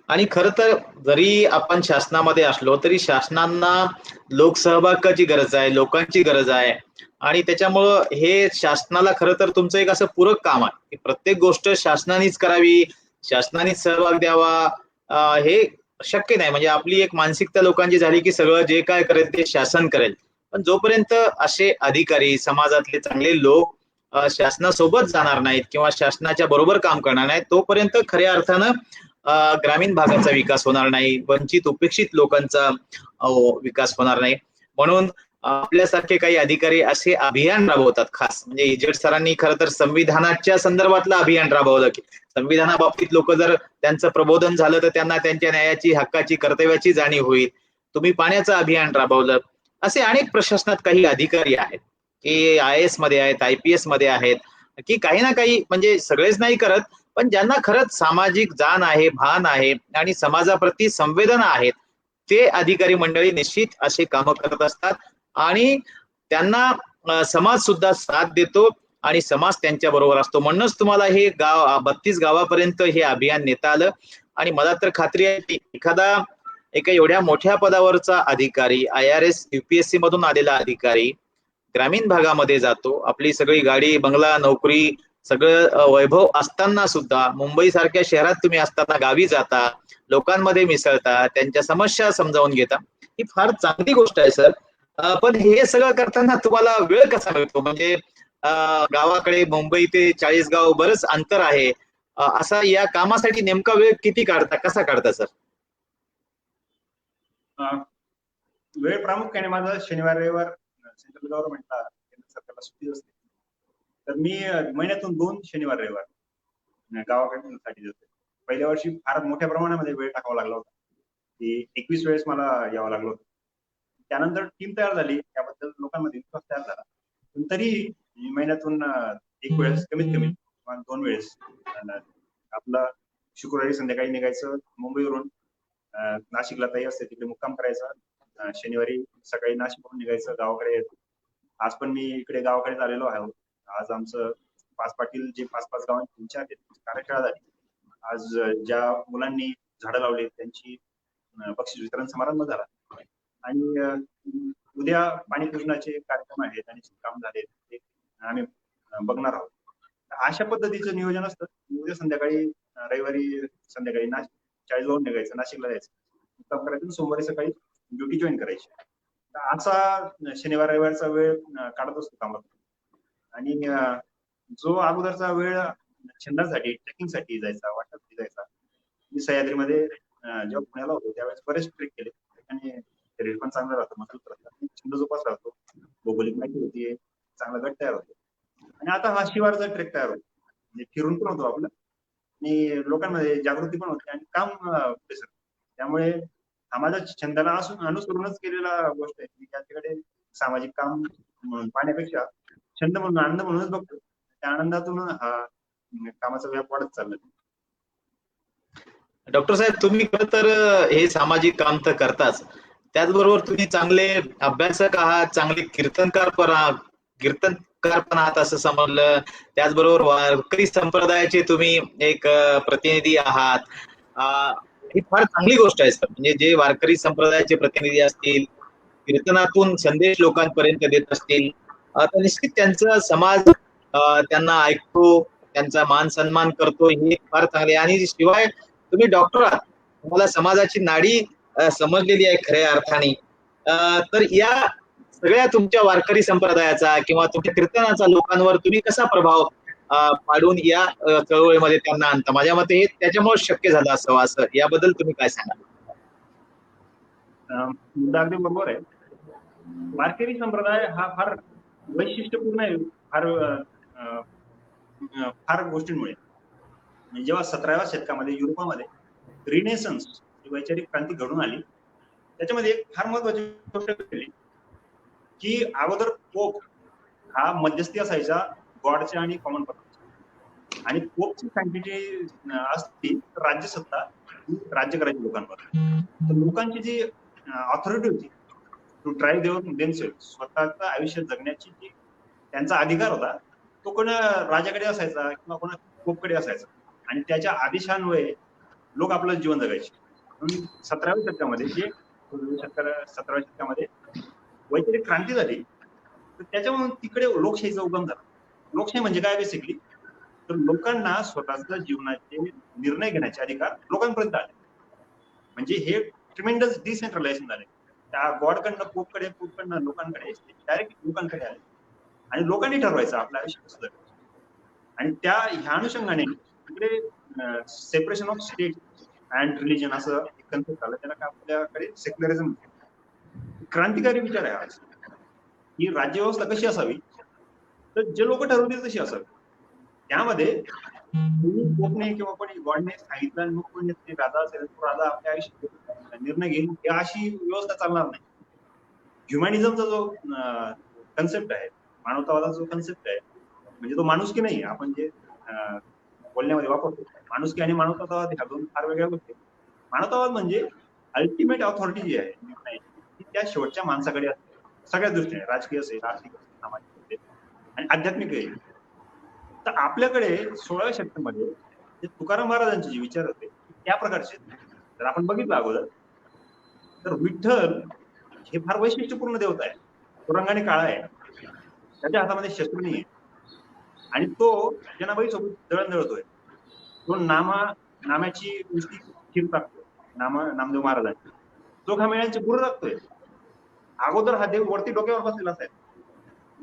आणि खरं तर जरी आपण शासनामध्ये असलो तरी शासनांना लोकसहभागाची गरज आहे, लोकांची गरज आहे. आणि त्याच्यामुळं हे शासनाला खरं तर तुमचं एक असं पूरक काम आहे की प्रत्येक गोष्ट शासनानेच करावी, शासनानेच सहभाग द्यावा हे शक्य नाही. म्हणजे आपली एक मानसिकता लोकांची झाली की सगळं जे काय करेल ते शासन करेल. पण जोपर्यंत असे अधिकारी, समाजातले चांगले लोक शासनासोबत जाणार नाहीत किंवा शासनाच्या बरोबर काम करणार नाहीत तोपर्यंत खऱ्या अर्थानं ग्रामीण भागाचा विकास होणार नाही, वंचित उपेक्षित लोकांचा विकास होणार नाही. म्हणून आपल्यासारखे काही अधिकारी असे अभियान राबवतात. खास म्हणजे इजेड सरांनी खरं तर संविधानाच्या संदर्भातलं अभियान राबवलं की संविधानाबाबतीत लोक जर त्यांचं प्रबोधन झालं तर त्यांना त्यांच्या न्यायाची, हक्काची, कर्तव्याची जाणीव होईल. तुम्ही पाण्याचं अभियान राबवलं. असे अनेक प्रशासनात काही अधिकारी आहेत की IAS मध्ये आहेत, IPS मध्ये आहेत की काही ना काही, म्हणजे सगळेच नाही करत, पण ज्यांना खरंच सामाजिक जाण आहे, भान आहे आणि समाजाप्रती संवेदना आहेत ते अधिकारी मंडळी निश्चित असे कामं करत असतात. आणि त्यांना समाज सुद्धा साथ देतो आणि समाज त्यांच्या बरोबर असतो. म्हणूनच तुम्हाला हे गाव 32 गावापर्यंत हे अभियान नेता आलं. आणि मला तर खात्री आहे की एका एवढ्या मोठ्या पदावरचा अधिकारी, IRS UPSC मधून आलेला अधिकारी ग्रामीण भागामध्ये जातो, आपली सगळी गाडी, बंगला, नोकरी सगळं वैभव असताना सुद्धा मुंबई सारख्या शहरात तुम्ही असताना गावी जाता, लोकांमध्ये मिसळता, त्यांच्या समस्या समजावून घेता, ही फार चांगली गोष्ट आहे सर. पण हे सगळं करताना तुम्हाला वेळ कसा मिळतो? म्हणजे गावाकडे मुंबई ते चाळीसगाव बरंच अंतर आहे. असा या कामासाठी नेमका वेळ किती काढता, कसा काढता सर? वेळ प्रामुख्याने माझा शनिवार रविवार सेंट्रल गव्हर्नमेंटला केंद्र सरकारला सुट्टी असते, तर मी महिन्यातून 2 शनिवार रविवार गावाकडे देतो. पहिल्या वर्षी फार मोठ्या प्रमाणामध्ये वेळ टाकावा लागला होता, की 21 वेळेस मला यावं लागलं होतं. त्यानंतर टीम तयार झाली, त्याबद्दल लोकांमध्ये विश्वास तयार झाला, पण तरी महिन्यातून 1 वेळेस कमीत कमी किंवा 2 वेळेस आपलं शुक्रवारी संध्याकाळी निघायचं मुंबईवरून, नाशिकला ताई असते तिकडे मुक्काम करायचा, शनिवारी सकाळी नाशिकवरून निघायचं गावाकडे यायचं. आज पण मी इकडे गावाकडे आलेलो आहे. आज आमचं पाच पाटील जे 5-5 गावांची पंचायत कार्यशाळा झाली. आज ज्या मुलांनी झाडं लावली त्यांची बक्षीस वितरण समारंभ झाला आणि उद्या पाणी पूजनाचे कार्यक्रम आहेत आणि काम झाले ते आम्ही बघणार आहोत. अशा पद्धतीचं नियोजन असतं. उद्या संध्याकाळी रविवारी संध्याकाळी चाळीसगावहून निघायचं, नाशिकला जायचं, मुक्काम करायचं, सोमवारी सकाळी ड्युटी जॉईन करायची. असा शनिवार रविवारचा वेळ काढत असतो कामात. आणि जो अगोदरचा वेळ छंदासाठी ट्रेकिंगसाठी जायचा, वाटासाठी जायचा. मी सह्याद्रीमध्ये जेव्हा पुण्याला होतो त्यावेळेस बरेच ट्रेक केले आणि शरीर पण चांगलं राहतं, मजबूत राहतं, छंद जोपास राहतो, भौगोलिक माहिती होती, चांगला गट तयार होतो. आणि आता हा शिवारचा ट्रेक तयार होतो, म्हणजे फिरून पण होतो आपलं आणि लोकांमध्ये जागृती पण होते आणि काम होते सर. त्यामुळे हा माझ्या छंदाला अनुसरूनच केलेला गोष्ट आहे. मी त्याच्याकडे सामाजिक काम म्हणून पाहण्यापेक्षा छंद म्हणून, आनंद म्हणूनच बघतो. त्या आनंदातून हा कामाचा व्याप वाढत चालला. डॉक्टर साहेब, तुम्ही खरं तर हे सामाजिक काम तर करताच, त्याचबरोबर तुम्ही चांगले अभ्यासक आहात, चांगले कीर्तनकार पण आहात असं समजलं. त्याचबरोबर वारकरी संप्रदायाचे तुम्ही एक प्रतिनिधी आहात. ही फार चांगली गोष्ट आहे सर. म्हणजे जे वारकरी संप्रदायाचे प्रतिनिधी असतील, कीर्तनातून संदेश लोकांपर्यंत देत असतील, तर निश्चित त्यांचा समाज त्यांना ऐकतो, त्यांचा मान सन्मान करतो, हे फार चांगले. आणि शिवाय तुम्ही डॉक्टर आहात, तुम्हाला समाजाची नाडी समजलेली आहे खऱ्या अर्थाने. तर या सगळ्या तुमच्या वारकरी संप्रदायाचा किंवा तुमच्या कीर्तनाचा लोकांवर तुम्ही कसा प्रभाव पाडून या चळवळीमध्ये त्यांना आणता? माझ्या मते हे त्याच्यामुळे शक्य झालं असावं, असं याबद्दल तुम्ही काय सांगाल? मुद्दा अगदी बरोबर आहे. वारकरी संप्रदाय हा फार वैशिष्ट्यपूर्ण आहे, फार गोष्टींमुळे. म्हणजे जेव्हा 17व्या शतकामध्ये युरोपामध्ये रिनेसन्स ही वैचारिक क्रांती घडून आली, त्याच्यामध्ये एक फार महत्वाची गोष्ट घडली की अगोदर पोप हा मध्यस्थी असायचा गॉडच्या आणि कॉमन पदाचा, आणि पोपची सँक्टिटी असती तर राज्यसत्ता राज्य करायची लोकांवर. तर लोकांची जी ऑथॉरिटी होती टू ड्राईव्ह देअर देमसेल्फ, स्वतःचं आयुष्य जगण्याची जी त्यांचा अधिकार होता, तो कोणा राजाकडे असायचा किंवा कोणा पोपकडे असायचा, आणि त्याच्या आदेशान्वये लोक आपलं जीवन जगायचे. म्हणून 17व्या शतकामध्ये 17व्या शतकामध्ये वैचारिक क्रांती झाली, तर त्याच्यामुळे तिकडे लोकशाहीचा उगम झाला. लोकशाही म्हणजे काय बेसिकली, तर लोकांना स्वतःच्या जीवनाचे निर्णय घेण्याचे अधिकार लोकांपर्यंत आले. म्हणजे हे ट्रिमेंडस डिसेंट्रलायझेशन झाले. त्या गॉडकडनं पोपकडे, पोपकडनं लोकांकडे, डायरेक्ट लोकांकडे आले आणि लोकांनी ठरवायचं आपलं आयुष्य कसं जगायचं. आणि ह्या अनुषंगाने तिकडे separation of state and religion असं एक कन्सेप्ट आलं, त्याला आपल्याकडे सेक्युलरिझम. क्रांतिकारी विचार आहे आज ही राज्यव्यवस्था कशी असावी, तर जे लोक ठरवतील तशी असावी. त्यामध्ये कोणी किंवा कोणी गॉडने सांगितलं मग कोणी राजा असेल तो राजा आपल्या आयुष्यात निर्णय घेईल, या अशी व्यवस्था चालणार नाही. ह्युमॅनिझमचा जो कन्सेप्ट आहे, मानवतावादाचा जो कन्सेप्ट आहे, म्हणजे तो माणुसकी नाही, आपण जे बोलण्यामध्ये वापरतो, माणुसकी आणि मानवतावाद ह्या दोन फार वेगळ्या गोष्टी. मानवतावाद म्हणजे अल्टिमेट ऑथॉरिटी जी आहे निर्णयाची, ती त्या शेवटच्या माणसाकडे असते, सगळ्या दृष्टीने, राजकीय असेल, आर्थिक असेल, सामाजिक असेल आणि आध्यात्मिक असेल. तर आपल्याकडे 16व्या शतकामध्ये जे तुकाराम महाराजांचे जे विचार होते त्या प्रकारचे जर आपण बघितलं अगोदर, तर विठ्ठल हे फार वैशिष्ट्यपूर्ण देवता आहे. तो रंगाने काळा आहे, त्याच्या हातामध्ये शस्त्र नाही आहे, आणि तो जनाबाई सोबत दळण दळतोय. तो नाम्याची नुसती खीर टाकतोय, नामदेव महाराजांची. तो खामेळ्यांचे गुरु टाकतोय. अगोदर हा देव वरती डोक्यावर बसलेला असायचा.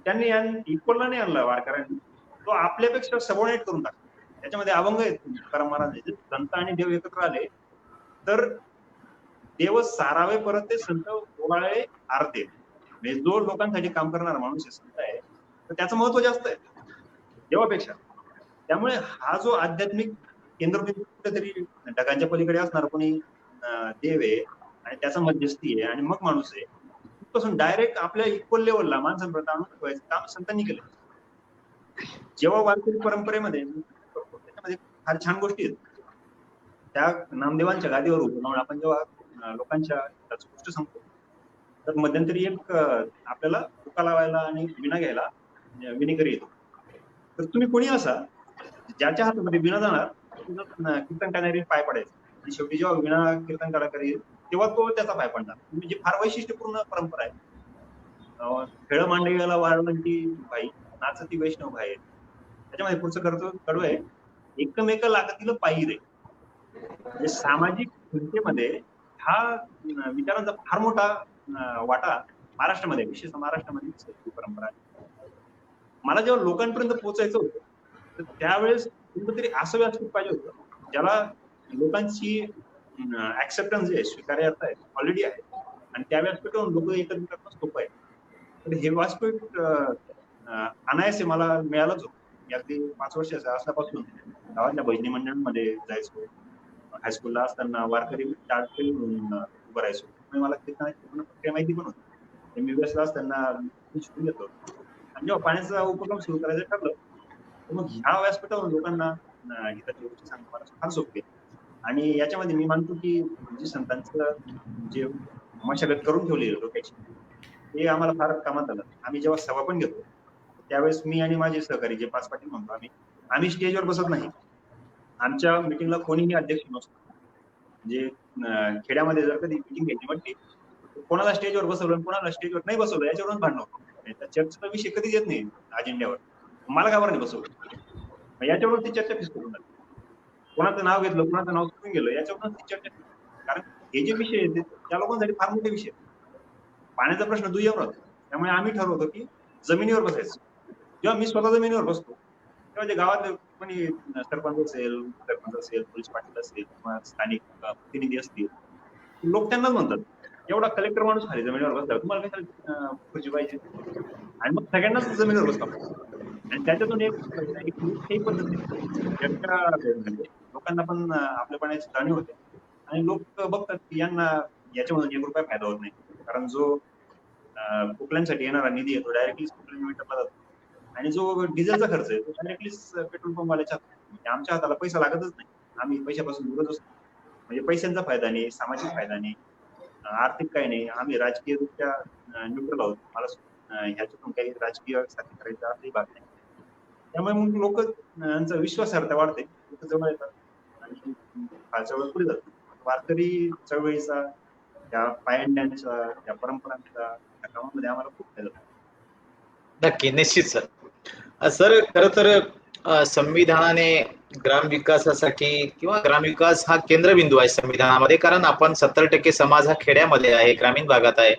त्यांनी इक्वलला नाही आणला वारकऱ्यांनी, तो आपल्यापेक्षा सबोनेट करून टाकतो. त्याच्यामध्ये अभंग आहेत तुकाराम महाराज, संत आणि देव एकत्र आले तर देव सारावे परत ते संत ओवाळे आरते. म्हणजे जो लोकांसाठी काम करणारा माणूस आहे, संत आहे, तर त्याचं महत्व जास्त आहे देवापेक्षा. त्यामुळे हा जो आध्यात्मिक केंद्रबिंदू कुठेतरी ढगांच्या पलीकडे असणार कोणी देव आहे आणि त्याचा मध्यस्थी आहे आणि मग माणूस आहे, तिथपासून डायरेक्ट आपल्या इक्वल लेवलला माणसांपर्यंत आणून ठेवायचं काम संतांनी केलं. जेव्हा वारकरी परंपरेमध्ये त्याच्यामध्ये फार छान गोष्टी आहेत. त्या नामदेवांच्या गादीवर उभं राहून आपण जेव्हा लोकांच्या गोष्ट सांगतो, तर मध्यंतरी एक आपल्याला तुका लावायला आणि विणा घ्यायला विणेकरी येतो. तर तुम्ही कोणी असा, ज्याच्या हातामध्ये विणा जाणार कीर्तन करणारी पाय पडायचं आणि शेवटी जेव्हा विणा कीर्तन करी तेव्हा तो त्याचा पाय पडणार. म्हणजे फार वैशिष्ट्यपूर्ण परंपरा आहे. खेळ मांडव्याला वाळवंटी बाई नाचती वैष्णव बाई. त्याच्यामध्ये पुढचं कडवं आहे, एकमेक लागतील पायी रे. म्हणजे सामाजिक घटनेमध्ये हा विचारांचा फार मोठा वाटा महाराष्ट्रामध्ये, विशेष महाराष्ट्रामध्ये परंपरा आहे. मला जेव्हा लोकांपर्यंत पोहोचायचं होतं, तर त्यावेळेस कुठेतरी असं व्यासपीठ पाहिजे होतं ज्याला लोकांची ऍक्सेप्टन्स आहे, स्वीकार्यता आहे, ऑलरेडी आहे, आणि त्या व्यासपीठावरून लोक एकत्र करणं सोपं आहे. तर हे व्यासपीठ अनायासे मला मिळालंच होतं. मी अगदी 5 वर्षाचा असल्यापासून गावातल्या भजनी मंडळांमध्ये जायचो. हायस्कूलला असताना वारकरी म्हणून उभं राहायचो. मला कीर्तनाची माहिती पण होती. MBBS ला असताना शिकून घेतो. आणि जेव्हा पाण्याचा उपक्रम सुरू करायचं ठरलं, तर मग ह्या व्यासपीठावरून लोकांना हिताच्या गोष्टी सांगणं मला फार सोपे. आणि याच्यामध्ये मी मानतो की जे संतांचं जे मशागत करून ठेवली डोक्याची, ते आम्हाला फार कामात आलं. आम्ही जेव्हा सभा पण घेतो त्यावेळेस मी आणि माझे सहकारी जे 5 पाटील म्हणतो आम्ही स्टेजवर बसत नाही. आमच्या मिटिंगला कोणीही अध्यक्ष नसतो. म्हणजे खेड्यामध्ये जर कधी मिटिंग घ्यायची म्हटली, कोणाला स्टेजवर बसवलं कोणाला स्टेजवर नाही बसवलं याच्यावरून भांडण होतं. चर्चेचा विषय कधीच येत नाही अजेंड्यावर. मला का बरं नाही बसवलं, याच्यावरून ती चर्चा फिस करून जाते. कोणाचं नाव घेतलं कोणाचं नाव चुकून गेलं याच्यावरून ती चर्चा. कारण हे जे विषय आहेत त्या लोकांसाठी फार मोठे विषय आहेत. पाण्याचा प्रश्न दुय्यम राहतो. त्यामुळे आम्ही ठरवतो की जमिनीवर बसायचं. जेव्हा मी स्वतः जमिनीवर बसतो तेव्हा जे गावात कोणी सरपंच असेल, पोलीस पाटील असेल किंवा स्थानिक प्रतिनिधी असतील, लोक त्यांनाच म्हणतात, एवढा कलेक्टर माणूस खाली जमिनीवर बसला, तुम्हाला काय खुर्ची पाहिजे. आणि मग सगळ्यांनाच जमिनीवर बसतात. आणि त्याच्यातून एक पद्धती लोकांना पण आपल्या पाण्याची जाणीव होते. आणि लोक बघतात की यांना याच्यामधून 1 रुपया फायदा होत नाही. कारण जो कुकल्यांसाठी येणारा निधी आहे तो डायरेक्टली मीटरला जातो. आणि जो डिझेलचा खर्च आहे तो डायरेक्टलीच पेट्रोल पंपवाल्याच्या हातात. आमच्या हाताला पैसा लागतच नाही. आम्ही पैशापासून दूरच असतो. म्हणजे पैशांचा फायदा नाही, सामाजिक फायदा नाही, आर्थिक काही नाही. आम्ही राजकीयदृष्ट्या न्यूट्रल आहोत. मला ह्याच्यातून काही राजकीय साध्य करायचा असंही भाग नाही. त्यामुळे मग लोक यांचा विश्वासार्हता वाढते, लोक जवळ येतात आणि खालच्या वेळेस पुढे जातात. वारकरी चळवळीचा, त्या पायंड्यांच्या, त्या परंपरांचा त्या कामामध्ये आम्हाला खूप फायदा होतो. नक्की, निश्चित सर. सर खर तर संविधानाने ग्रामविकासासाठी किंवा ग्रामविकास हा केंद्रबिंदू आहे संविधानामध्ये. कारण आपण 70% समाज हा खेड्यामध्ये आहे, ग्रामीण भागात आहे,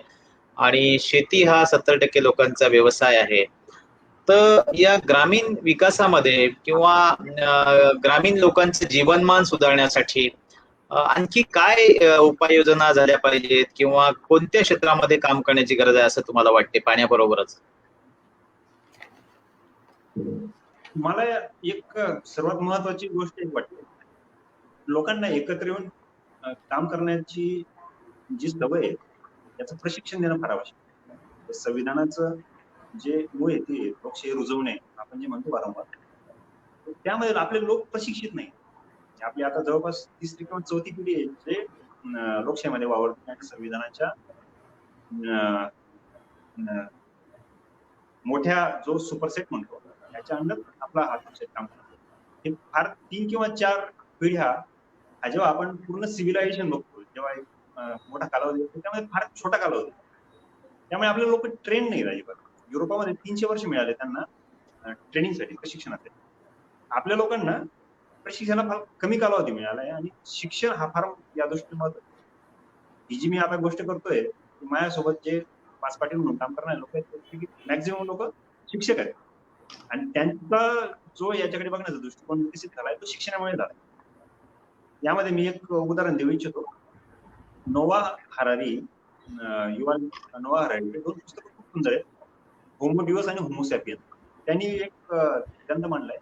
आणि शेती हा 70% लोकांचा व्यवसाय आहे. तर या ग्रामीण विकासामध्ये किंवा ग्रामीण लोकांचं जीवनमान सुधारण्यासाठी आणखी काय उपाययोजना झाल्या पाहिजेत किंवा कोणत्या क्षेत्रामध्ये काम करण्याची गरज आहे असं तुम्हाला वाटते पाण्याबरोबरच? मला एक सर्वात महत्वाची गोष्ट एक वाटते, लोकांना एकत्र येऊन काम करण्याची जी सवय आहे त्याचं प्रशिक्षण देणं फार आवश्यक आहे. संविधानाचं जे मूळ आहे ते लोकशाही रुजवणे आपण जे म्हणतो वारंवार, त्यामध्ये आपले लोक प्रशिक्षित नाही. आपली आता जवळपास 3री किंवा 4थी पिढी आहे जे लोकशाहीमध्ये वावरते आणि संविधानाच्या मोठ्या जो सुपरसेट म्हणतो त्याच्या अंडर आपला हा काम करतो. हे फार 3 किंवा 4 पिढ्या जेव्हा आपण पूर्ण सिव्हिलायझेशन बघतो, जेव्हा एक मोठा कालावधी असतो त्यामध्ये फार छोटा कालावधी. त्यामुळे आपले लोक ट्रेन नाही अजिबात. युरोपामध्ये 300 वर्ष मिळाले त्यांना ट्रेनिंगसाठी, प्रशिक्षणासाठी. आपल्या लोकांना प्रशिक्षणाला फार कमी कालावधी मिळाला आहे आणि शिक्षण हा फार या दृष्टीने महत्त्वाचा आहे. ही जी मी आता गोष्ट करतोय, माझ्यासोबत जे पाच पाटील म्हणून काम करणारे लोक आहेत, मॅक्झिमम लोक शिक्षक आहेत आणि त्यांचा जो याच्याकडे बघण्याचा दृष्टिकोन विकसित झालाय तो शिक्षणामुळे झाला. यामध्ये मी एक उदाहरण देऊ इच्छितो. नोवा हरारी, युval नोवा हरारी, दोन पुस्तकं खूप सुंदर आहेत, होमो डिवस आणि होमो सॅपियन. त्यांनी एक ग्रंथ मांडलाय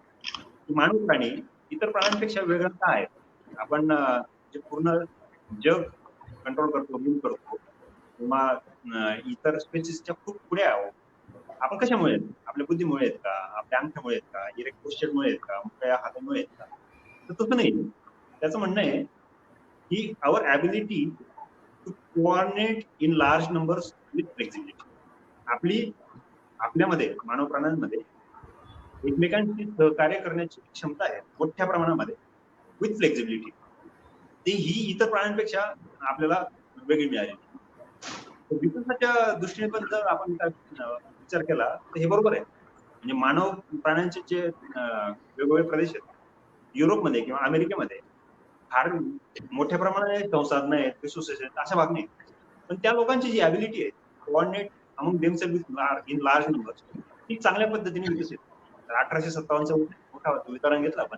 की मानव प्राणी इतर प्राण्यांपेक्षा वेगळा का आहे. आपण जे पूर्ण जग कंट्रोल करतो, रूल करतो किंवा इतर स्पेसिसच्या खूप पुढे आहोत. आपण कशामुळे आहेत? आपल्या बुद्धीमुळे आहेत का, आपल्या अंगठ्यामुळे आहेत का, इरेक्ट पोस्चरमुळे आहेत का, मोकळ्या हातामुळे आहेत का? तर तसं नाही. त्याचं म्हणणं आहे की our ability to coordinate in large numbers with flexibility. आपल्यामध्ये मानव प्राण्यांमध्ये एकमेकांशी सहकार्य करण्याची क्षमता आहे मोठ्या प्रमाणामध्ये विथ फ्लेक्झिबिलिटी. ही इतर प्राण्यांपेक्षा आपल्याला वेगळी मिळाली. विकासाच्या दृष्टीने पण जर आपण विचार केला तर हे बरोबर आहे. म्हणजे मानव प्राण्यांचे जे वेगवेगळे प्रदेश आहेत, युरोपमध्ये किंवा अमेरिकेमध्ये फार मोठ्या प्रमाणात संसाधन आहेत, रिसोर्सेस आहेत, अशा भाग नाही. पण त्या लोकांची जी ॲबिलिटी आहे coordinate among themselves in large numbers, ती चांगल्या पद्धतीने विकसित. 1857चा मोठा वितरण घेतला आपण,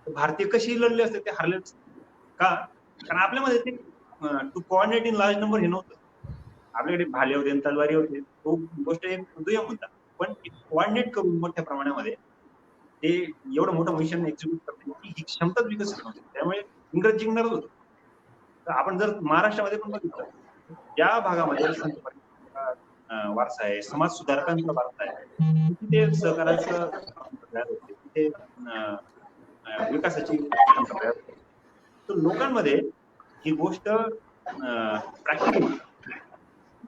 तर भारतीय कशी लढले असते ते हरले का? कारण आपल्यामध्ये ते to coordinate in large number हे नव्हतं. आपल्याकडे भाले होते, तलवारी होते, तो गोष्ट एक दुय्यम होता. पण कोऑर्डिनेट करून मोठ्या प्रमाणामध्ये ते एवढं मोठं मिशन एक्झिक्यूट करण्याची ही क्षमताच विकसित नव्हती. त्यामुळे इंग्रज जिंकणारच होतो. तर आपण जर महाराष्ट्रामध्ये पण बघितलं, ज्या भागामध्ये संत वारसा आहे, समाज सुधारकांचा वारसा आहे, तिथे सहकाराचं तयार होते, तिथे विकासाची क्षमता तयार होते. तर लोकांमध्ये ही गोष्ट प्रॅक्टिकली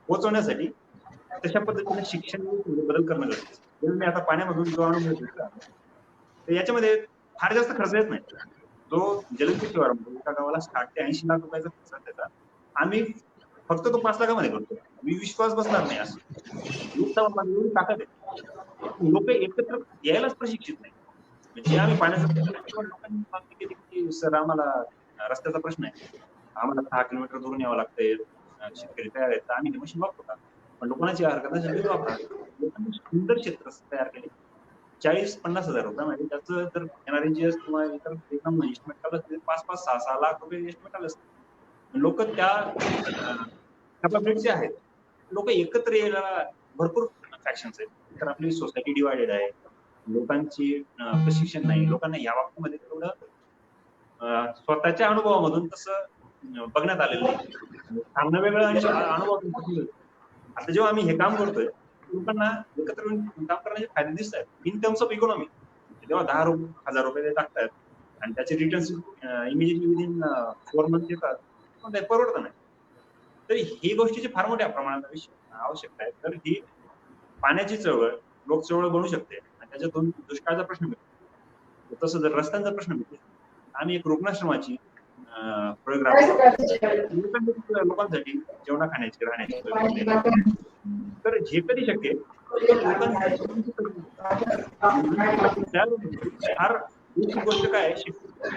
पोहोचवण्यासाठी तशा पद्धतीने शिक्षण बदल करणं गरजेचं. जर मी आता पाण्यामधून जो अनुभव घेतला तर याच्यामध्ये फार जास्त खर्च येत नाही. जो जलदगती शिवारामध्ये एका गावाला 60 ते 80 लाख रुपयाचा खर्च त्याचा, आम्ही फक्त तो 5 लाखामध्ये करतो. मी विश्वास बसणार नाही असं एवढी ताकद आहे. लोक एकत्र यायलाच प्रशिक्षित नाही. म्हणजे आम्ही पाण्याचा लोकांनी मागणी केली की सर आम्हाला रस्त्याचा प्रश्न आहे, आम्हाला 6 किलोमीटर दूरून यावं लागतंय, शेतकरी तयार आहेत, आम्ही हे मशीन वापरतो. पण लोकांची हरकत नसेल वापरा. लोकांनी सुंदर क्षेत्र तयार केले 40-50 हजार रुपये म्हणजे त्याचं जर NRNGS किंवा इतर इस्टिमेट काढलं असते 5-5, 6-6 लाख रुपये इस्टिमेट आलं असतं. लोक त्या कॅपॅबिलिटीचे आहेत. लोक एकत्र यायला भरपूर फॅक्शन्स आहेत. तर आपली सोसायटी डिवायडेड आहे, लोकांची प्रशिक्षण नाही, लोकांना या बाबतीमध्ये तेवढं स्वतःच्या अनुभवामधून तसं बघण्यात आलेलं नाही. सांगणं वेगळं आणि अनुभव. आता जेव्हा आम्ही हे काम करतोय लोकांना एकत्र काम करण्याचे फायदे दिसत आहेत इन टर्म्स ऑफ इकॉनॉमी. जेव्हा 10,000 रुपये टाकतात आणि त्याचे रिटर्न्स इमिजिएटली विदिन 4 मंथ येतात, पण ते परवडत नाही. तर ही गोष्टीची फार मोठ्या प्रमाणात आवश्यकता आहे. तर ही पाण्याची चळवळ लोक चळवळ बनू शकते आणि त्याच्यातून दुष्काळाचा प्रश्न मिळतो. तसं जर रस्त्यांचा प्रश्न मिळतो, आम्ही एक रुग्णाश्रमाची प्रोग्राम लोकांसाठी जेवणा खाण्याची राहण्याची, तर हे कधी शक्य फार गोष्ट काय शिक्षण.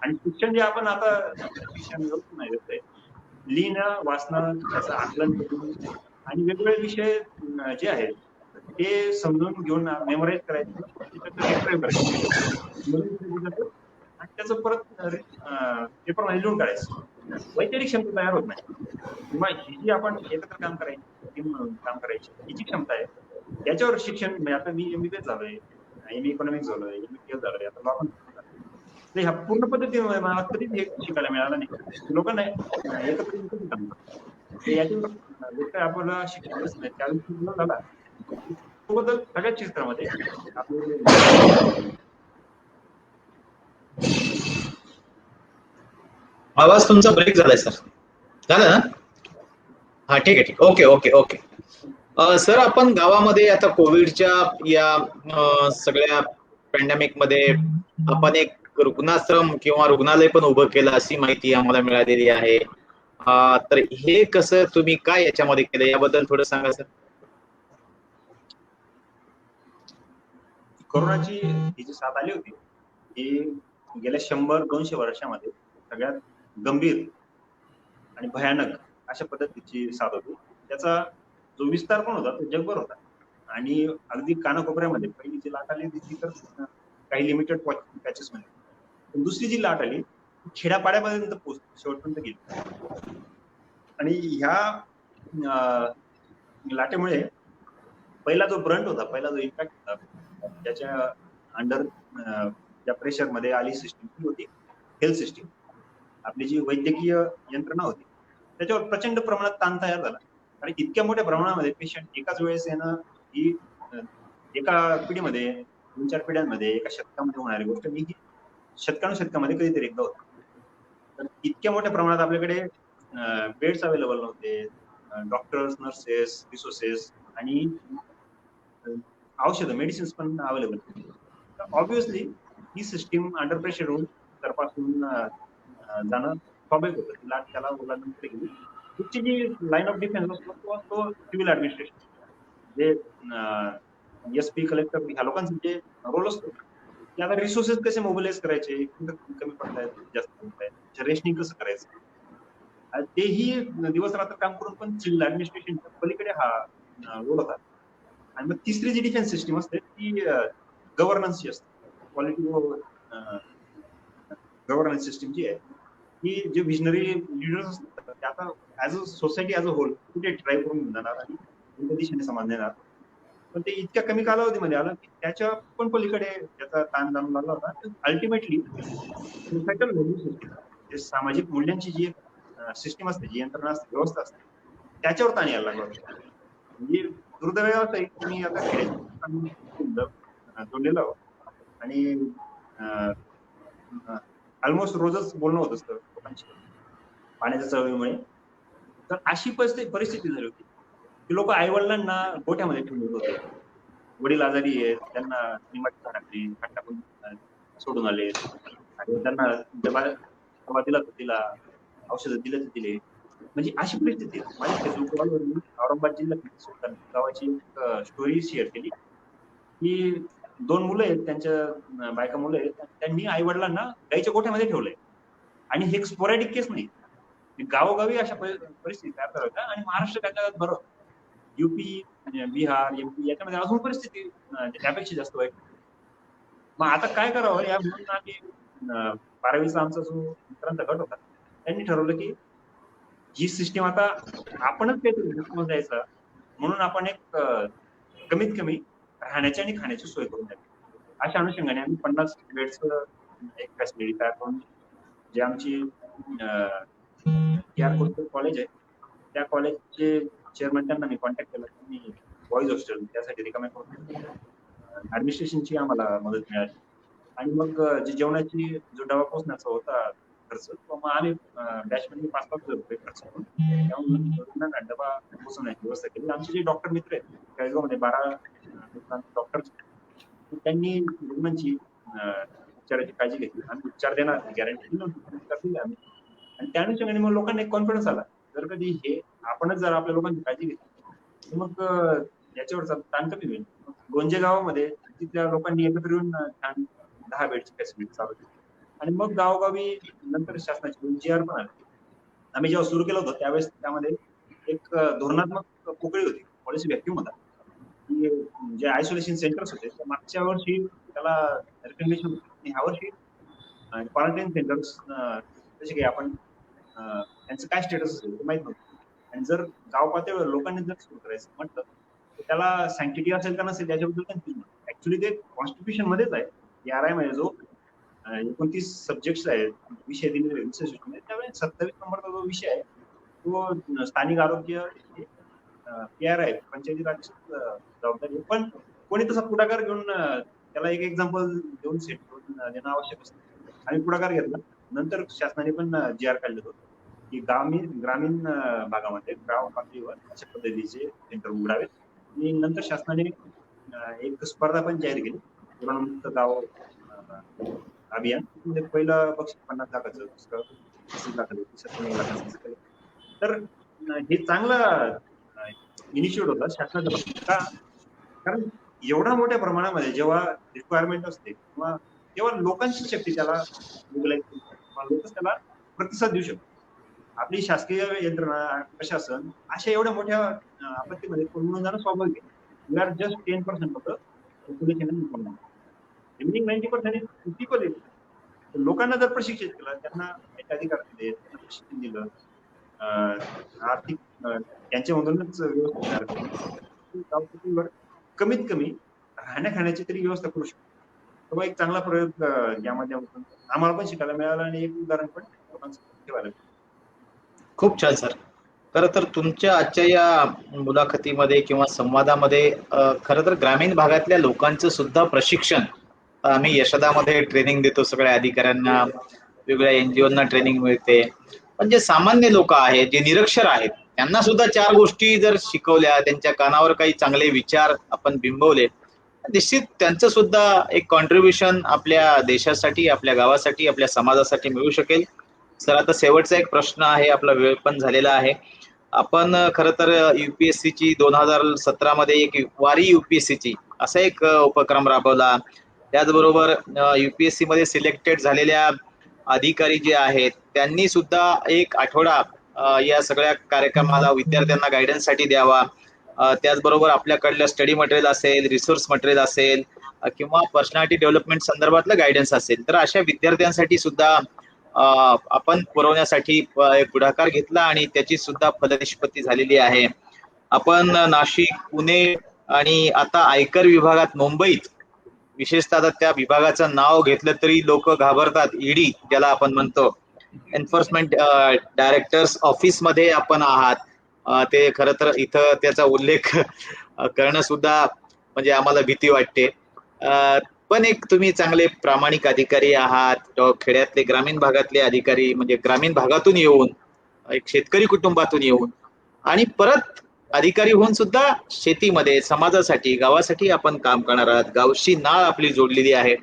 आणि शिक्षण जे आपण आता शिक्षण नाही देतोय, लिहिणं वाचणं त्याचं आकलन करून आणि वेगवेगळे विषय जे आहेत ते समजून घेऊन मेमोराईज करायचं, आणि त्याचं परत पेपरमध्ये लिहून काढायचं. वैचारिक क्षमता तयार होत नाही. किंवा ही जी आपण एकत्र काम करायची, काम करायची ही जी क्षमता आहे त्याच्यावर शिक्षण. म्हणजे आता मी MBBS झालोय, ME इकॉनॉमिक्स झालोय, MBBS झालोय, आता लॉ पण झालोय. ह्या पूर्ण पद्धतीने मला कधीच हे शिकायला मिळालं नाही. लोकांना एकत्र काम करतात याच्यावर गोष्ट आपल्याला शिक्षणच नाही. त्यावेळी झाला बद्दल सगळ्याच क्षेत्रामध्ये आपले. आवाज तुमचा ब्रेक झालाय सर. झालं ना? हा ठीक आहे, ठीक. Okay okay okay. सर आपण गावामध्ये आता कोविडच्या या सगळ्या पॅन्डेमिक मध्ये आपण एक रुग्णाश्रम किंवा रुग्णालय पण उभं केलं अशी माहिती आम्हाला मिळालेली आहे. तर हे कसं तुम्ही काय याच्यामध्ये केलं याबद्दल थोडं सांगा सर. कोरोनाची ही जी साथ आली होती ही गेल्या 100-200 वर्षामध्ये सगळ्यात गंभीर आणि भयानक अशा पद्धतीची साथ होती. त्याचा जो विस्तार पण होता तो जगभर होता आणि अगदी कानाकोपऱ्यामध्ये पहिली जी लाट आली होती ती तर काही लिमिटेड पॅचेस मध्ये, पण दुसरी जी लाट आली ती खेड्यापाड्यापर्यंत पोहोचली, शेवटपर्यंत गेली. आणि ह्या लाटेमुळे पहिला जो ब्रंट होता, पहिला जो इम्पॅक्ट होता, त्याच्या अंडर ज्या प्रेशर मध्ये आली सिस्टीम ती होती हेल्थ सिस्टीम. आपली जी वैद्यकीय यंत्रणा होती त्याच्यावर प्रचंड प्रमाणात ताण तयार झाला आणि इतक्या मोठ्या प्रमाणामध्ये पेशंट एकाच वेळेस येणं ही एका पिढीमध्ये 2-4 पिढ्यांमध्ये एका शतकामध्ये होणारी गोष्ट नाही, ही शतकानुशतकामध्ये कधीतरी एकदा होती. तर इतक्या मोठ्या प्रमाणात आपल्याकडे बेड्स अवेलेबल नव्हते, डॉक्टर्स, नर्सेस, रिसोर्सेस आणि औषधं, मेडिसिन्स पण अवेलेबल होते. तर ऑब्व्हियसली ही सिस्टीम अंडर प्रेशर होऊन तरपासून जाणं स्वाभाविक होतं. ती लाट त्याला ओलांडून गेली. पुढची जी लाईन ऑफ डिफेन्स असतो तो असतो सिव्हिल ऍडमिनिस्ट्रेशन. जे एसपी, कलेक्टर ह्या लोकांचा जे रोल असतो की आता रिसोर्सेस कसे मोबिलाइज करायचे, कुठं कमी पडतायत, जास्त पडतायत, रेशनिंग कसं करायचं, तेही दिवस रात्र काम करून पण सिव्हिल ऍडमिनिस्ट्रेशनच्या पलीकडे हा रोल होता. आणि मग तिसरी जी डिफेन्स सिस्टीम असते ती गव्हर्नन्सची असते. क्वालिटी गव्हर्नन्स सिस्टीम जी आहे ही जे विजनरी लिडर्स असतात ते आता as a society as a whole कुठे ड्राईव्ह करून घेऊन जाणार आणि कोणत्या दिशेने समाज नेणार. पण ते इतक्या कमी कालावधीमध्ये आलं की त्याच्या पण पलीकडे त्याचा ताण जाणून लागला होता. अल्टिमेटली सोसायटल व्हॅल्यू सिस्टीम, जे सामाजिक मूल्यांची जी सिस्टीम असते, जी यंत्रणा असते, व्यवस्था असते, त्याच्यावर ताण यायला लागला होता. म्हणजे दुर्दैव असं आहे की मी आता खेड्यात जोडलेलो आहोत आणि ऑलमोस्ट रोजच बोलणं होत असतं लोकांशी पाण्याच्या चळवळीमुळे. तर अशी परिस्थिती झाली होती की लोक आई वडिलांना गोठ्यामध्ये ठेवून येत होते. वडील आजारी आहेत, त्यांना निमाची टाकली, हात टाकून सोडून आले आणि त्यांना दवा दिला तर दिला, औषधं दिले तर दिले. म्हणजे अशी परिस्थिती आहे. माझ्या फेसबुक वॉलवर मी औरंगाबाद जिल्ह्यात सुलतान गावाची एक स्टोरी शेअर केली की 2 मुलं आहेत, त्यांच्या बायका मुलं आहेत, त्यांनी आई वडिलांना गाईच्या गोठ्यामध्ये ठेवलंय आणि हे एक स्पोरॅडिक केस नाही. गावोगावी अशा परिस्थिती तयार झाल्या आणि महाराष्ट्र त्याच्यात बरं युपी, बिहार, एमपी याच्यामध्ये अजून परिस्थिती त्यापेक्षा जास्त वाईट. मग आता काय करावं या म्हणून आम्ही 12वीचा आमचा जो मित्रांचा गट होता त्यांनी ठरवलं की ही सिस्टीम आता आपणच काहीतरी रिस्पॉन्स द्यायचा, म्हणून आपण एक कमीत कमी राहण्याची आणि खाण्याची सोय करून द्यावी. अशा अनुषंगाने आम्ही 50 बेडचं एक फॅसिलिटी तयार करून जे आमची कॉलेज आहे त्या कॉलेजचे चेअरमन त्यांना मी कॉन्टॅक्ट केला. त्यांनी बॉईज हॉस्टेल त्यासाठी रिकाम्या करून ऍडमिनिस्ट्रेशनची आम्हाला मदत मिळाली आणि मग जी जेवणाची जो डबा पोचण्याचा होता खर्च तो मग आम्ही बॅचमध्ये 5-5 हजार रुपये खर्च करून त्यामुळे डबा पोचवण्याची व्यवस्था केली. आमचे जे डॉक्टर मित्र आहेत केळगावमध्ये 12 डॉक्टर त्यांनी रुग्णांची उपचाराची काळजी घेतली. आम्ही उपचार देणार गॅरंटी दिली आम्ही आणि त्या अनुषंगाने मग लोकांना एक कॉन्फिडन्स आला. जर कधी हे आपणच जर आपल्या लोकांची काळजी घेतली तर मग याच्यावरचा ताण कमी होईल. गोंजे गावामध्ये तिथल्या लोकांनी एकत्र येऊन छान 10 बेडची फॅसिलिटी चालू केली आणि मग गावोगावी नंतर शासनाचे 2 GR पण आले. आम्ही जेव्हा सुरू केलं होतं त्यावेळेस त्यामध्ये एक धोरणात्मक पोकळी होती, पॉलिसी व्हॅक्यूम होता की जे आयसोलेशन सेंटर्स होते त्या मागच्या वर्षी त्याला रिकमेंडेशन होती आणि ह्या वर्षी क्वारंटाईन सेंटर्स जसे की आपण त्यांचं काय स्टेटस असेल ते माहित नव्हतं. आणि जर गाव पातळीवर लोकांनी जर सुरू करायचं म्हटलं तर त्याला सँक्टिटी असेल का नसेल याच्याबद्दल कन्फ्युजन. ऍक्च्युली ते कॉन्स्टिट्यूशन मध्येच आहे. ARI मध्ये जो 29 सब्जेक्ट्स आहेत, विषय दिलेले त्यावेळेस 27 नंबरचा जो विषय आहे तो स्थानिक आरोग्य PRI पंचायती राज जबाबदारी आहे. पण कोणी तसा पुढाकार घेऊन त्याला एक एक्झाम्पल देऊन सेट करून देणं आवश्यक असतं. आम्ही पुढाकार घेतला. नंतर शासनाने पण GR काढले होते की ग्रामीण भागामध्ये गाव पातळीवर अशा पद्धतीचे सेंटर उघडावेत आणि नंतर शासनाने एक स्पर्धा पण जाहीर केली, कोरोनामुक्त गाव अभियान. म्हणजे पहिलं बक्षीस 50 लाखाचं, दुसरं 30 लाखाचं, तिसरं 1 लाखाचं असं केलं. तर हे चांगला इनिशिएटिव्ह होता शासनाचा. का? कारण एवढ्या मोठ्या प्रमाणामध्ये जेव्हा रिक्वायरमेंट असते किंवा तेव्हा लोकांची शक्ती त्याला मोबिलाईज करू शकते किंवा लोकच त्याला प्रतिसाद देऊ शकतो. आपली शासकीय यंत्रणा, प्रशासन अशा एवढ्या मोठ्या आपत्तीमध्ये कोंडून जाणं स्वाभाविक आहे. We are just 10% of the population. Remaining 90% is people. लोकांना जर प्रशिक्षित केलं, त्यांना त्याचे अधिकार दिले, त्यांना प्रशिक्षण दिलं, आर्थिक त्यांच्यामधूनच व्यवस्थित तयार केलं, गाव पातळीवर कमीत कमी राहण्या खाण्याची तरी व्यवस्था करू शकतो. तेव्हा एक चांगला प्रयोग यामध्ये आम्हाला पण शिकायला मिळाला आणि एक उदाहरण पण लोकांसमोर ठेवायला मिळालं. खूप छान सर. खरं तर तुमच्या आजच्या या मुलाखतीमध्ये किंवा संवादामध्ये खरं तर ग्रामीण भागातल्या लोकांचं सुद्धा प्रशिक्षण आम्ही यशदामध्ये ट्रेनिंग देतो सगळ्या अधिकाऱ्यांना, वेगवेगळ्या एनजीओना ट्रेनिंग मिळते. पण जे सामान्य लोक आहेत, जे निरक्षर आहेत, त्यांना सुद्धा 4 गोष्टी जर शिकवल्या, त्यांच्या कानावर काही चांगले विचार आपण बिंबवले, निश्चित त्यांचं सुद्धा एक कॉन्ट्रीब्युशन आपल्या देशासाठी, आपल्या गावासाठी, आपल्या समाजासाठी मिळू शकेल. सर, आता शेवटचा एक प्रश्न आहे, आपला वेळ पण झालेला आहे. आपण खरं तर युपीएससीची 2017 मध्ये एक वारी युपीएससीची असा एक उपक्रम राबवला. त्याचबरोबर युपीएससी मध्ये सिलेक्टेड झालेल्या अधिकारी जे आहेत त्यांनी सुद्धा एक आठवडा या सगळ्या कार्यक्रमाला विद्यार्थ्यांना गायडन्ससाठी द्यावा. त्याचबरोबर आपल्याकडलं स्टडी मटेरियल असेल, रिसोर्स मटेरियल असेल किंवा पर्सनॅलिटी डेव्हलपमेंट संदर्भातलं गायडन्स असेल, तर अशा विद्यार्थ्यांसाठी सुद्धा आपण पुरवण्यासाठी एक पुढाकार घेतला आणि त्याची सुद्धा फलनिष्पत्ती झालेली आहे. आपण नाशिक, पुणे आणि आता आयकर विभागात मुंबईत, विशेषतः आता त्या विभागाचं नाव घेतलं तरी लोक घाबरतात, ईडी ज्याला आपण म्हणतो, एन्फोर्समेंट डायरेक्टर्स ऑफिस मध्ये आपण आहात. ते खरं तर इथं त्याचा उल्लेख करणं सुद्धा म्हणजे आम्हाला भीती वाटते. पण एक तुम्ही चांगले प्रामाणिक अधिकारी आहात, खेड्यातले ग्रामीण भागातले अधिकारी, म्हणजे ग्रामीण भागातून येऊन, एक शेतकरी कुटुंबातून येऊन आणि परत अधिकारी होऊन सुद्धा शेतीमध्ये, समाजासाठी, गावासाठी आपण काम करणार आहात. गावशी नाळ आपली जोडलेली आहे.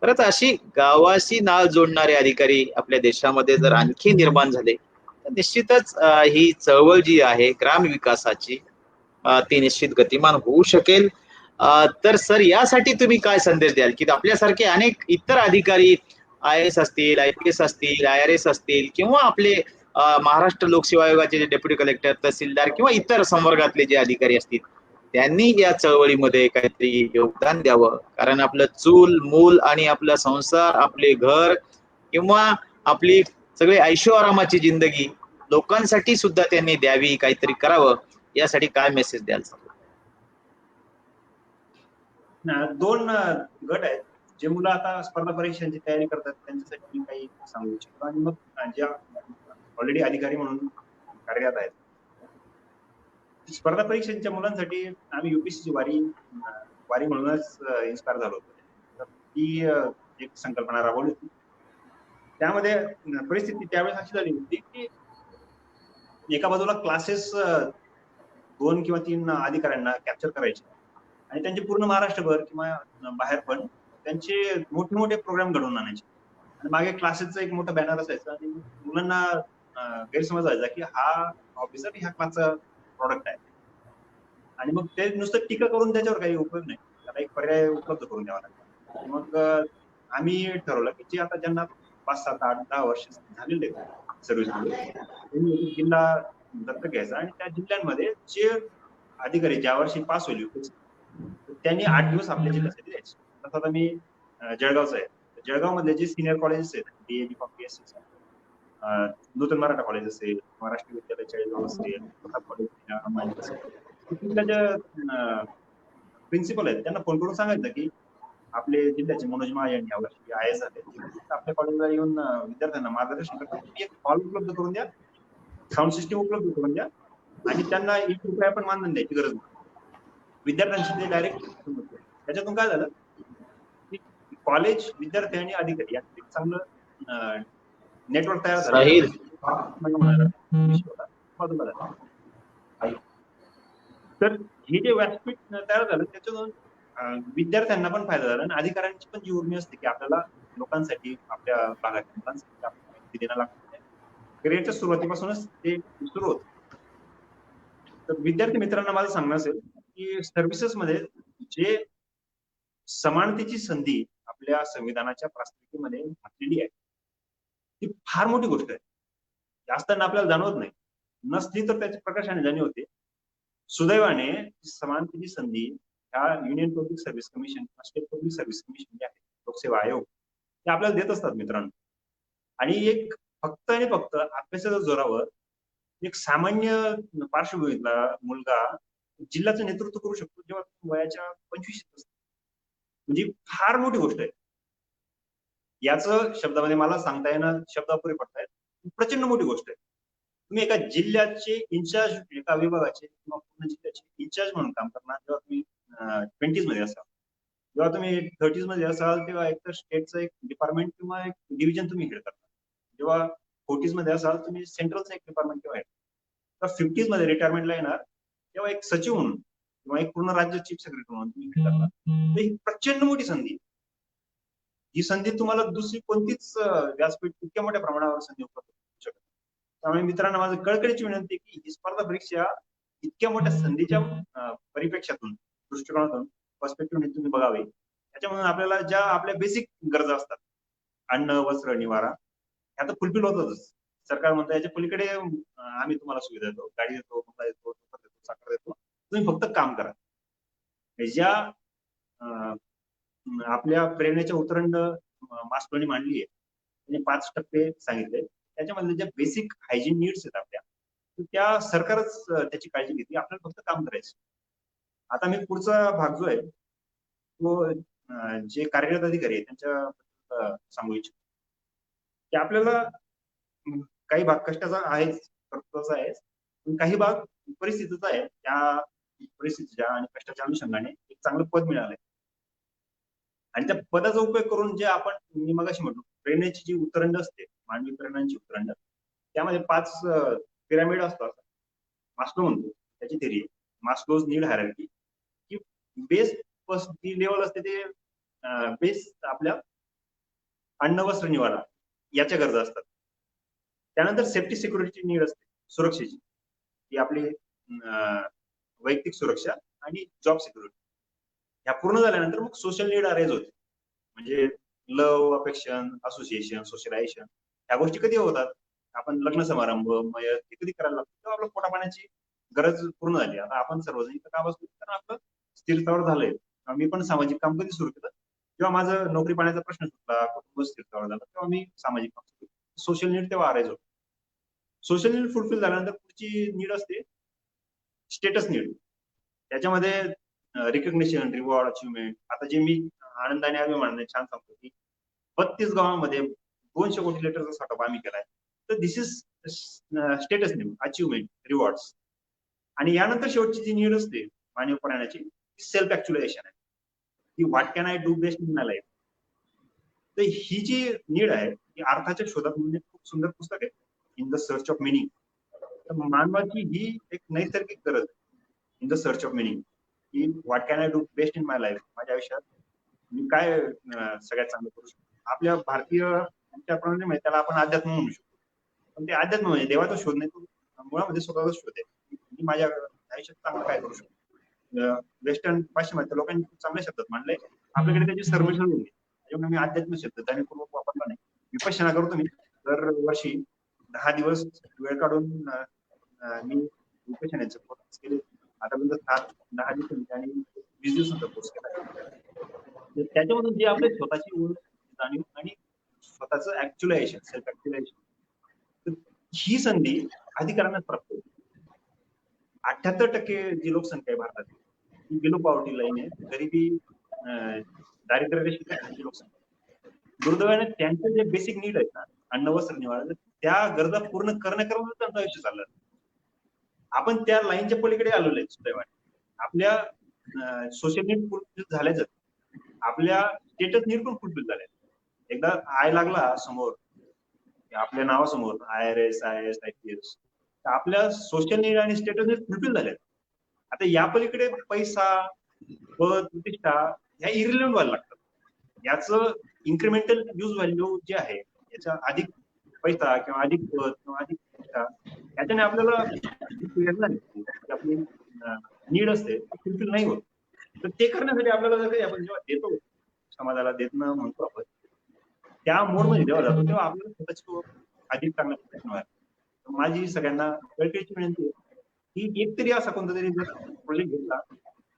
खरंच अशी गावाशी नाळ जोडणारे अधिकारी आपल्या देशामध्ये जर आणखी निर्माण झाले तर निश्चितच ही चळवळ जी आहे ग्राम विकासाची ती निश्चित गतिमान होऊ शकेल. तर सर, यासाठी तुम्ही काय संदेश द्याल की आपल्यासारखे अनेक इतर अधिकारी, IAS असतील, IPS असतील, IRS असतील किंवा आपले महाराष्ट्र लोकसेवा आयोगाचे जे डेप्युटी कलेक्टर, तहसीलदार किंवा इतर संवर्गातले जे अधिकारी असतील, त्यांनी या चळवळीमध्ये काहीतरी योगदान द्यावं. कारण आपलं चूल मूल आणि आपला संसार, आपले घर किंवा आपली सगळी ऐशोआरामाची जिंदगी लोकांसाठी सुद्धा त्यांनी द्यावी, काहीतरी करावं. यासाठी काय मेसेज द्याल सर? 2 गट आहेत. जे मुलं आता स्पर्धा परीक्षांची तयारी करतात त्यांच्यासाठी मी काही सांगू इच्छितो आणि मग ज्या ऑलरेडी अधिकारी म्हणून कार्यरत आहेत, स्पर्धा परीक्षांच्या मुलांसाठी आम्ही युपीएससीची वारी म्हणूनच इन्स्पायर झालो होतो. तर ती एक संकल्पना राबवली होती. त्यामध्ये परिस्थिती त्यावेळेस अशी झाली होती की एका बाजूला क्लासेस 2 किंवा 3 अधिकाऱ्यांना कॅप्चर करायचे आणि त्यांचे पूर्ण महाराष्ट्रभर किंवा बाहेर पण त्यांचे मोठे मोठे प्रोग्राम घडवून आणायचे आणि मागे क्लासेसचं एक मोठं बॅनर असायचं आणि मुलांना गैरसमज व्हायचा की हा ऑफिसर ह्या क्लासचा प्रॉडक्ट आहे आणि मग ते नुसतं टीका करून त्याच्यावर काही उपयोग नाही, त्याला एक पर्याय उपलब्ध करून द्यावा लागतो. मग आम्ही ठरवलं की जे आता ज्यांना 5, 7, 8, 10 वर्ष झालेले सर्व्हिसमध्ये त्यांनी एक जिल्हा दत्तक घ्यायचा आणि त्या जिल्ह्यांमध्ये जे अधिकारी ज्या वर्षी पास होईल त्यांनी 8 दिवस आपल्या जिल्ह्यासाठी द्यायचे. तसं मी जळगावचा आहे, जळगाव मधले जे सिनियर कॉलेजेस आहेत, DAV, PSC, नूतन मराठा कॉलेज असेल, महाराष्ट्र विद्यालय चाळीसगाव असेल, कॉलेज, तिथल्या ज्या प्रिन्सिपल आहेत त्यांना फोन करून सांगायचं की आपले जिल्ह्याचे मनोज महाजन यांनी यावर्षी IAS झाले, आपल्या कॉलेजला येऊन विद्यार्थ्यांना मार्गदर्शन करतात. एक हॉल उपलब्ध करून द्या, साऊंड सिस्टीम उपलब्ध करून द्या आणि त्यांना 1 रुपया पण मानधन द्यायची गरज नाही. विद्यार्थ्यांशी ते डायरेक्ट. त्याच्यातून काय झालं की कॉलेज, विद्यार्थी आणि अधिकारी यात एक चांगलं नेटवर्क तयार झालं. तर हे जे व्यासपीठ तयार झालं त्याच्यातून विद्यार्थ्यांना पण फायदा झाला आणि अधिकाऱ्यांची पण जी उर्मी असते की आपल्याला लोकांसाठी, आपल्या भागाच्या लोकांसाठी माहिती देणं लागतं. करिअरच्या सुरुवातीपासूनच ते सुरू होतं. तर विद्यार्थी मित्रांना माझं सांगणं असेल की सर्व्हिसेस मध्ये जे समानतेची संधी आपल्या संविधानाच्या प्रास्ताविकेमध्ये घातलेली आहे. ती फार मोठी गोष्ट आहे. जास्त आपल्याला जाणवत नाही, नसली तर त्याच्या प्रकाशाने जाणीव होते. सुदैवाने समानतेची संधी ह्या union public service commission, state public service commission जे आहे, लोकसेवा आयोग, ते आपल्याला देत असतात मित्रांनो. आणि एक फक्त आणि फक्त अभ्यासाच्या जोरावर एक सामान्य पार्श्वभूमीतला मुलगा जिल्ह्याचं नेतृत्व करू शकतो जेव्हा वयाच्या 25 असतो. म्हणजे फार मोठी गोष्ट आहे. याचं शब्दामध्ये मला सांगता येणं शब्द अपुरे पडतायत. प्रचंड मोठी गोष्ट आहे. तुम्ही एका जिल्ह्याचे इन्चार्ज, एका विभागाचे किंवा पूर्ण जिल्ह्याचे इन्चार्ज म्हणून काम करणार जेव्हा तुम्ही 20s मध्ये असाल, जेव्हा तुम्ही 30s मध्ये असाल तेव्हा एक तर स्टेटचं एक डिपार्टमेंट किंवा एक डिव्हिजन तुम्ही हेड करता. जेव्हा 40s मध्ये असाल तुम्ही सेंट्रलचं एक डिपार्टमेंट किंवा हेड. तर 50s मध्ये रिटायरमेंटला येणार तेव्हा एक सचिव म्हणून किंवा एक पूर्ण राज्य चीफ सेक्रेटरी म्हणून तुम्ही हेड करता. तर ही प्रचंड मोठी संधी. ही संधी तुम्हाला दुसरी कोणतीच व्यासपीठ इतक्या मोठ्या प्रमाणावर संधी उपलब्ध करू शकत. त्यामुळे मित्रांनो, माझं कळकळीची विनंती की ही स्पर्धा परीक्षा इतक्या मोठ्या संधीच्या परिप्रेक्षातून, दृष्टिकोनातून, पर्स्पेक्टिव्हने तुम्ही बघावे. त्याच्यामुळे आपल्याला ज्या आपल्या बेसिक गरजा असतात, अन्न, वस्त्र, निवारा, ह्या तर फुलफिल होतातच. सरकार म्हणतं याच्या पलीकडे आम्ही तुम्हाला सुविधा देतो, गाडी देतो, मोबाईल देतो, साखर देतो, तुम्ही फक्त काम करा. ज्या आपल्या प्रेरणेच्या उतरंड मास्टरनी मांडली आहे, म्हणजे 5% सांगितले. त्याच्यामध्ये ज्या बेसिक हायजीन नीड्स आहेत आपल्या, त्या सरकारच त्याची काळजी घेते, आपल्याला फक्त काम करायचं. आता मी पुढचा भाग जो आहे तो जे कार्यरत अधिकारी आहे त्यांच्या सांगू इच्छितो की आपल्याला काही भाग कष्टाचा आहेच, कर्तृत्वाचा आहे, पण काही भाग परिस्थितीचा आहे. त्या परिस्थितीच्या आणि कष्टाच्या अनुषंगाने एक चांगलं पद मिळालंय आणि त्या पदाचा उपयोग करून जे आपण, मी मगाशी म्हटलो, प्रेरणेची जी उतरंड असते, मानवी प्रेरणांची उतरंड, त्यामध्ये 5 पिरामिड असतो असं मास्लो म्हणतो. त्याची थिअरी आहे मास्लोज नीड हायरार्की, की बेस जी लेवल असते ते बेस आपल्या अन्न, वस्त्र, निवारा याच्या गरजा असतात. त्यानंतर सेफ्टी सिक्युरिटी नीड असते, सुरक्षेची, की आपली वैयक्तिक सुरक्षा आणि जॉब सिक्युरिटी. ह्या पूर्ण झाल्यानंतर मग सोशल नीड अरेज होते, म्हणजे लव, अफेक्शन, असोसिएशन, सोशलायझेशन. ह्या गोष्टी कधी होतात? आपण लग्न समारंभ, मयत हे कधी करायला लागतो तेव्हा आपलं पोटापाण्याची गरज पूर्ण झाली. आता आपण सर्वजण इथं काम असतो तर आपलं स्थिरतावर झालंय. मी पण सामाजिक काम कधी सुरू केलं जेव्हा माझं नोकरी पाण्याचा प्रश्न सुटला, कुटुंब स्थिरतावर झाला, तेव्हा मी सामाजिक काम सुरू केलं. सोशल नीड तेव्हा अरेज होतो. सोशल नीड फुलफिल झाल्यानंतर पुढची नीड असते स्टेटस नीड. त्याच्यामध्ये रिकग्निशन, रिवॉर्ड, अचिव्हमेंट. आता जे मी आनंदाने अभिमानाने छान सांगतो की 32 गावांमध्ये 200 कोटी लिटरचा सेटअप आम्ही केलाय. तर this is status need, achievement, rewards. आणि यानंतर शेवटची जी नीड असते मानवी प्राण्याची, सेल्फ ऍक्च्युलायझेशन आहे, की what can I do best in my life. तर ही जी नीड आहे ती अर्थाच्या शोधात म्हणजे खूप सुंदर पुस्तक आहे, in the search of meaning. तर मानवाची ही एक नैसर्गिक गरज आहे, in the search of meaning, की what can I do best in my life. माझ्या आयुष्यात मी काय सगळ्यात चांगलं करू शकतो. आपल्या भारतीय त्याप्रमाणे म्हणजे त्याला आपण अध्यात्म म्हणू शकतो, पण ते अध्यात्म म्हणजे देवाचा शोध नाही, तो मुळामध्ये स्वतःचा शोध आहे. मी माझ्या आयुष्यात चांगलं काय करू शकतो. वेस्टर्न पाश्चिमात्य लोकांनी खूप चांगल्या शब्दात मांडलंय, आपल्याकडे त्याची सरमिसळ होईल. त्याच्यामुळे मी अध्यात्म शब्द जाणीवपूर्वक वापरला नाही. विपश्यना करतो मी दरवर्षी 10 दिवस वेळ काढून मी विपश्यनाचे कोर्स केले. आतापर्यंत 7-10 दिवस आणि 20 दिवसांचा कोर्स केला. त्याच्यामधून जे आपले स्वतःची ओळख, जाणीव आणि स्वतःचं ऍक्च्युलायझेशन, सेल्फ ऍक्च्युलायझेशन, तर ही संधी अधिकाऱ्यांनाच प्राप्त होते. 78% जी लोकसंख्या आहे भारतात ती बिलो पॉवर्टी लाईन आहे, गरिबी, दारिद्र्य रेषेखालची लोकसंख्या. दुर्दैवाने त्यांचे जे बेसिक नीड आहेत ना, अन्न, वस्त्र, निवारा, त्या गरजा पूर्ण करण्याकरता त्यांचं आयुष्य चाललं. आपण त्या लाईनच्या पलीकडे आलेलो आहे सुदैवाने. आपल्या सोशल नीड फुलफिल झाल्याच, आपल्या स्टेटस नीड पण फुलफिल झाल्या. एकदा आय लागला समोर, आपल्या नावासमोर IRS, IAS, IPS, आपल्या सोशल नीड आणि स्टेटस नीड फुलफिल झाल्या. आता या पलीकडे पैसा, पद, प्रतिष्ठा ह्या इरिलेव्हंट व्हायला लागतात. याचं इन्क्रिमेंटल यूज व्हॅल्यू जे आहे, याच्या अधिक पैसा किंवा अधिक पद किंवा अधिक प्रतिष्ठा, याच्याने आपल्याला आपली नीड असते फुलफिल नाही होत. तर ते करण्यासाठी आपल्याला जर काही आपण जेव्हा देतो समाजाला देणं म्हणतो आपण, त्या मोडमध्ये जेव्हा जातो तेव्हा आपल्याला स्वतःची ओळख अधिक चांगल्या पद्धतीने व्हायला. तर माझी सगळ्यांना कळकळीची विनंती आहे की एकतरी असा कोणता तरी जर प्रोजेक्ट घेतला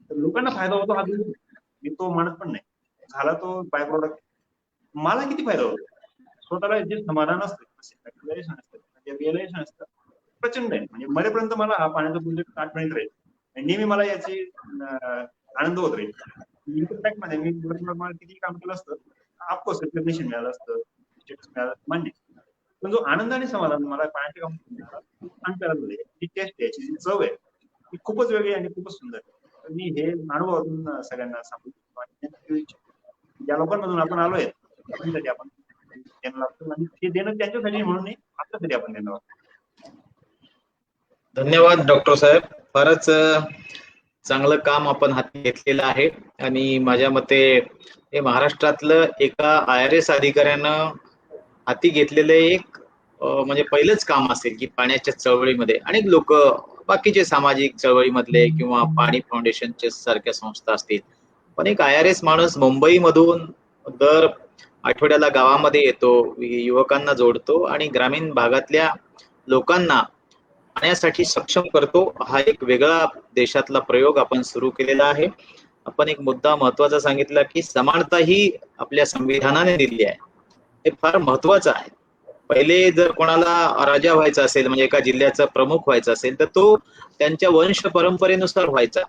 तर लोकांना फायदा होतो हा बिलकुल मी तो मानत पण नाही. झाला तो बाय प्रोडक्ट, मला किती फायदा होतो, स्वतःला जे समाधान असतं, रिअलायझेशन असतं प्रचंड आहे. म्हणजे मरेपर्यंत मला हा पाण्याचा प्रोजेक्ट आठवणीत राहील आणि नेहमी मला याची आनंद होत राहील. इम्पॅक्ट मध्ये मी मला किती काम केलं असतं, ऑफकोर्स रिकग्नेशन मिळालं असतं, स्टेटस मिळालं मान्य, पण जो आनंद आणि समाधान मला पाण्याच्या काम सांगता जी टेस्ट आहे, जी चव आहे ती खूपच वेगळी आणि खूपच सुंदर आहे. तर मी हे अनुभवातून सगळ्यांना सांगू इच्छितो आणि ज्या लोकांमधून आपण आलोय त्यांच्यासाठी आपण त्यांना लागतो आणि ते देणं त्यांच्यासाठी म्हणून नाही आपल्यासाठी आपण देणं. धन्यवाद डॉक्टर साहेब, फारच चांगलं काम आपण हाती घेतलेलं आहे आणि माझ्या मते हे महाराष्ट्रातलं एका IRS अधिकाऱ्यानं हाती घेतलेलं एक म्हणजे पहिलंच काम असेल की पाण्याच्या चळवळीमध्ये अनेक लोक बाकीचे सामाजिक चळवळीमधले किंवा पाणी फाउंडेशनचे सारख्या संस्था असतील, पण एक IRS माणूस मुंबईमधून दर आठवड्याला गावामध्ये येतो, युवकांना जोडतो आणि ग्रामीण भागातल्या लोकांना पाण्यासाठी सक्षम करतो. हा एक वेगळा देशातला प्रयोग आपण सुरू केलेला आहे. आपण एक मुद्दा महत्वाचा सांगितला की समानता ही आपल्या संविधानाने दिली आहे, हे फार महत्वाचं आहे. पहिले जर कोणाला राजा व्हायचा असेल म्हणजे एका जिल्ह्याचा प्रमुख व्हायचा असेल तर तो त्यांच्या वंश परंपरेनुसार व्हायचा,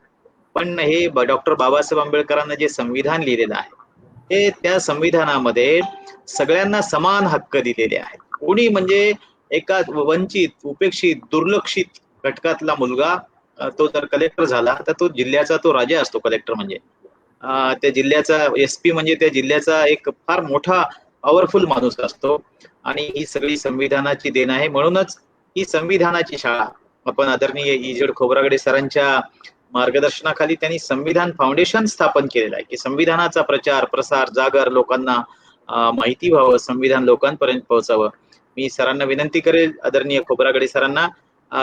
पण हे डॉक्टर बाबासाहेब आंबेडकरांना जे संविधान लिहिलेलं आहे हे त्या संविधानामध्ये सगळ्यांना समान हक्क दिलेले आहेत. कोणी म्हणजे एका वंचित, उपेक्षित, दुर्लक्षित घटकातला मुलगा तो जर कलेक्टर झाला तर तो जिल्ह्याचा तो राजा असतो. कलेक्टर म्हणजे त्या जिल्ह्याचा SP म्हणजे त्या जिल्ह्याचा एक फार मोठा पॉवरफुल माणूस असतो आणि ही सगळी संविधानाची देण आहे. म्हणूनच ही संविधानाची शाळा आपण आदरणीय इजेड खोब्रागडे सरांच्या मार्गदर्शनाखाली त्यांनी संविधान फाउंडेशन स्थापन केलेलं आहे की संविधानाचा प्रचार प्रसार जागर लोकांना माहिती व्हावं, संविधान लोकांपर्यंत पोहोचावं. मी सरांना विनंती करेल आदरणीय खोब्रागडे सरांना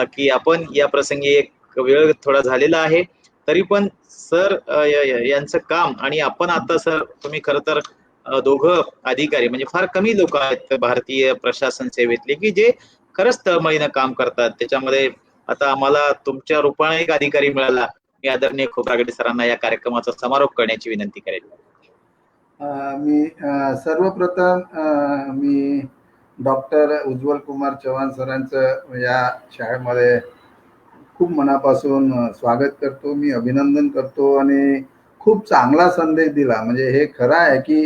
की आपण या प्रसंगी एक वेळ थोडा झालेला आहे तरी पण सर यांचं काम आणि आपण आता सर तुम्ही खरं तर दोघं अधिकारी म्हणजे फार कमी लोक आहेत भारतीय प्रशासन सेवेतले की जे खरंच तळमळीनं काम करतात. त्याच्यामध्ये आता आम्हाला तुमच्या रूपाने एक अधिकारी मिळाला. मी आदरणीय खोब्रागडे सरांना या कार्यक्रमाचा समारोप करण्याची विनंती करेल. मी सर्वप्रथम मी डॉक्टर उज्ज्वल कुमार चव्हाण सरांचं या शाळेमध्ये खूप मनापासून स्वागत करतो, मी अभिनंदन करतो आणि खूप चांगला संदेश दिला. म्हणजे हे खरं आहे की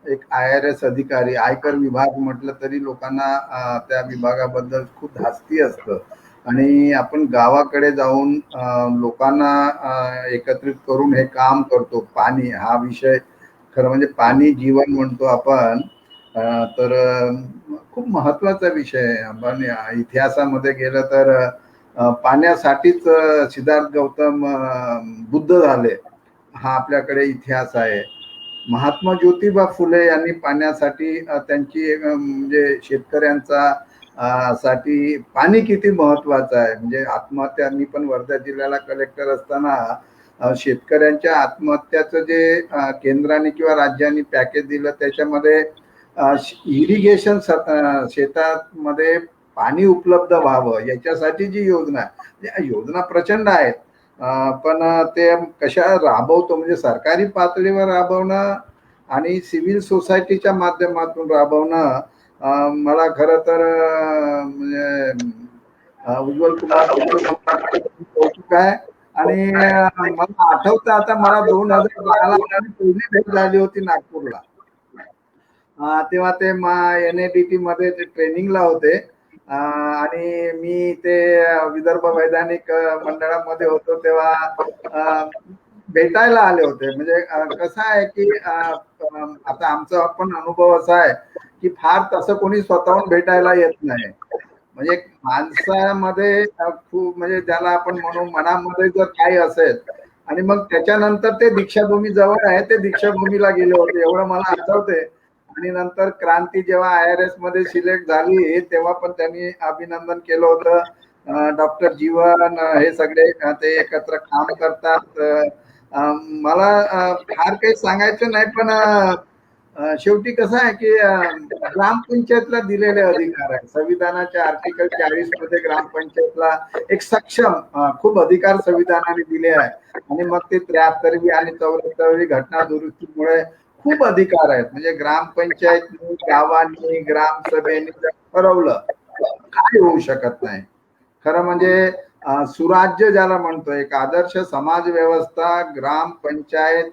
एक IRS अधिकारी, आयकर विभाग म्हटलं तरी लोकांना त्या विभागाबद्दल खूप धास्ती असतं आणि आपण गावाकडे जाऊन लोकांना एकत्रित करून हे काम करतो. पाणी हा विषय खरं म्हणजे पाणी जीवन म्हणतो आपण, तर खूप महत्वाचा विषय आहे. आपण इतिहासामध्ये गेलं तर पाण्यासाठीच सिद्धार्थ गौतम बुद्ध झाले, हा आपल्याकडे इतिहास आहे. महात्मा ज्योतिबा फुले यांनी पाण्यासाठी त्यांची म्हणजे शेतकऱ्यांचा साठी पाणी किती महत्वाचं आहे. म्हणजे आत्महत्या, मी पण वर्धा जिल्ह्याला कलेक्टर असताना शेतकऱ्यांच्या आत्महत्याचं जे केंद्राने किंवा राज्यांनी पॅकेज दिलं त्याच्यामध्ये इरिगेशन शेतामध्ये पाणी उपलब्ध व्हावं याच्यासाठी जी योजना आहे, योजना प्रचंड आहेत, पण ते कशा राबवतो म्हणजे सरकारी पातळीवर राबवणं आणि सिव्हिल सोसायटीच्या माध्यमातून राबवणं मला खरं तर म्हणजे उज्ज्वल कुमार कौतुक आहे. आणि मला आठवतं आता मला 2012 पहिली भेट झाली होती नागपूरला. तेव्हा ते NADT मध्ये ते ट्रेनिंगला होते आणि मी ते विदर्भ वैधानिक मंडळामध्ये होतो तेव्हा भेटायला आले होते. म्हणजे कसं आहे की आता आमचा पण अनुभव असा आहे की फार तसं कोणी स्वतःहून भेटायला येत नाही. म्हणजे माणसामध्ये खूप म्हणजे ज्याला आपण म्हणू मनामध्ये जर काही असेल आणि मग त्याच्यानंतर ते दीक्षाभूमी जवळ आहे, ते दीक्षाभूमीला गेले होते एवढं मला आठवते. आणि नंतर क्रांती जेव्हा IRS मध्ये सिलेक्ट झाली तेव्हा पण त्यांनी अभिनंदन केलं होतं. डॉक्टर जीवन हे सगळे ते एकत्र काम करतात मला फार काही सांगायचं नाही, पण शेवटी कसं आहे की ग्रामपंचायतला दिलेले अधिकार आहे. संविधानाच्या आर्टिकल 40 मध्ये ग्रामपंचायतला एक सक्षम खूप अधिकार संविधानाने दिले आहे. आणि मग ते 73वी आणि 74वी घटना दुरुस्तीमुळे खूप अधिकार आहेत. म्हणजे ग्रामपंचायतनी, गावांनी, ग्रामसभेने जर ठरवलं काय होऊ शकत नाही. खरं म्हणजे सुराज्य ज्याला म्हणतो, एक आदर्श समाज व्यवस्था ग्रामपंचायत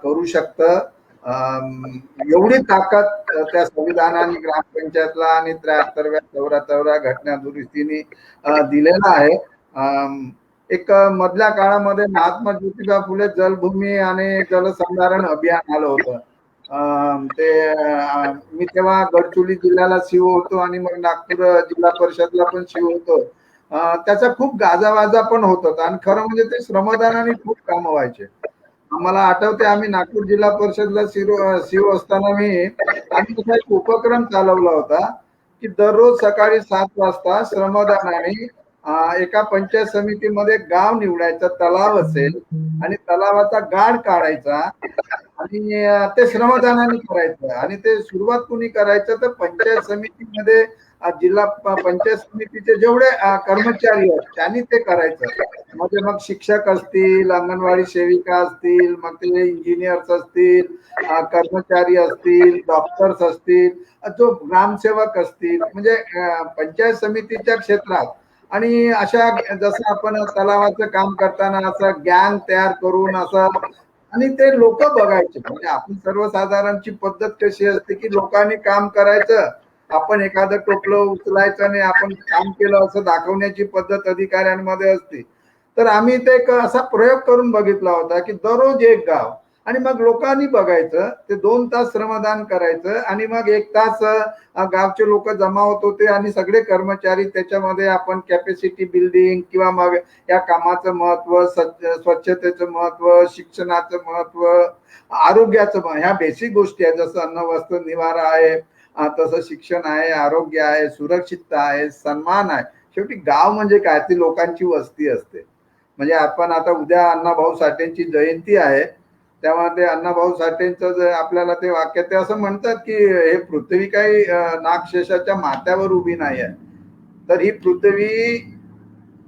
करू शकतं. एवढी ताकद त्या संविधानाने ग्रामपंचायतला आणि 73व्या 74व्या घटना दुरुस्तीने दिलेला आहे. एक मधल्या काळामध्ये महात्मा ज्योतिबा फुले जलभूमी आणि जलसंधारण अभियान आलं होतं. मी तेव्हा गडचिरोली जिल्ह्याला सीओ होतो आणि मग नागपूर जिल्हा परिषदला पण सीओ होतो. त्याचा खूप गाजावाजा पण होत होता आणि खरं म्हणजे ते श्रमदानाने खूप काम व्हायचे. आम्हाला आठवते, आम्ही नागपूर जिल्हा परिषदला सीओ असताना आम्ही तसा एक उपक्रम चालवला होता की दररोज सकाळी 7 वाजता श्रमदानाने एका पंचायत समितीमध्ये गाव निवडायचा, तलाव असेल आणि तलावाचा गाळ काढायचा आणि ते श्रमदानाने करायचं. आणि ते सुरुवात कुणी करायचं तर पंचायत समितीमध्ये जिल्हा पंचायत समितीचे जेवढे कर्मचारी आहेत त्यांनी ते करायचं. म्हणजे मग शिक्षक असतील, अंगणवाडी सेविका असतील, मग ते इंजिनियर्स असतील, कर्मचारी असतील, डॉक्टर्स असतील, जो ग्रामसेवक असतील, म्हणजे पंचायत समितीच्या क्षेत्रात. आणि अशा जसं आपण तलावाचं काम करताना असं गँग तयार करून असं, आणि ते लोक बघायचे. म्हणजे आपण सर्वसाधारणची पद्धत कशी असते की लोकांनी काम करायचं, आपण एखादं टोपलं उचलायचं आणि आपण काम केलं असं दाखवण्याची पद्धत अधिकाऱ्यांमध्ये असते. तर आम्ही ते एक असा प्रयोग करून बघितला होता की दररोज एक गाव आणि मग लोकांनी बघायचं, ते 2 तास श्रमदान करायचं आणि मग 1 तास गावचे लोक जमा होत होते आणि सगळे कर्मचारी त्याच्यामध्ये आपण कॅपॅसिटी बिल्डिंग किंवा मग या कामाचं महत्व, स्वच्छतेचं महत्व, शिक्षणाचं महत्व, आरोग्याचं ह्या बेसिक गोष्टी आहेत. जसं अन्न, वस्त्र, निवारा आहे, तसं शिक्षण आहे, आरोग्य आहे, सुरक्षितता आहे, सन्मान आहे. शेवटी गाव म्हणजे काय, ती लोकांची वस्ती असते. म्हणजे आपण आता उद्या अण्णाभाऊ साठेंची जयंती आहे, तेव्हा ते अण्णाभाऊ साठेंचं जे आपल्याला ते वाक्य, ते असं म्हणतात की हे पृथ्वी काही नागशेषाच्या माथ्यावर उभी नाही आहे, तर ही पृथ्वी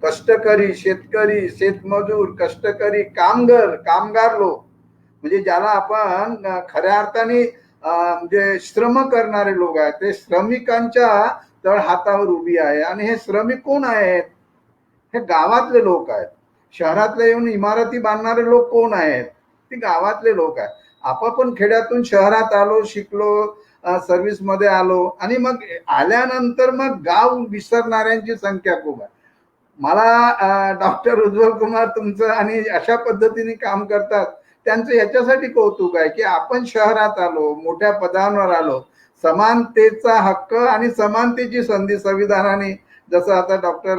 कष्टकरी शेतकरी, शेतमजूर, कष्टकरी, कामगार लोक, म्हणजे ज्याला आपण खऱ्या अर्थाने म्हणजे श्रम करणारे लोक आहेत, ते श्रमिकांच्या तळ हातावर उभी आहे. आणि हे श्रमिक कोण आहेत? हे गावातले लोक आहेत. शहरातले येऊन इमारती बांधणारे लोक कोण आहेत? ते गावातले लोक आहेत. आपण पण खेड्यातून शहरात आलो, शिकलो, सर्व्हिस मध्ये आलो आणि मग आल्यानंतर मग गाव विसरणाऱ्यांची संख्या खूप आहे. मला डॉक्टर उज्ज्वल कुमार तुमचं आणि अशा पद्धतीने काम करतात त्यांचं याच्यासाठी कौतुक आहे की आपण शहरात आलो, मोठ्या पदांवर आलो, समानतेचा हक्क आणि समानतेची संधी संविधानाने, जसं आता डॉक्टर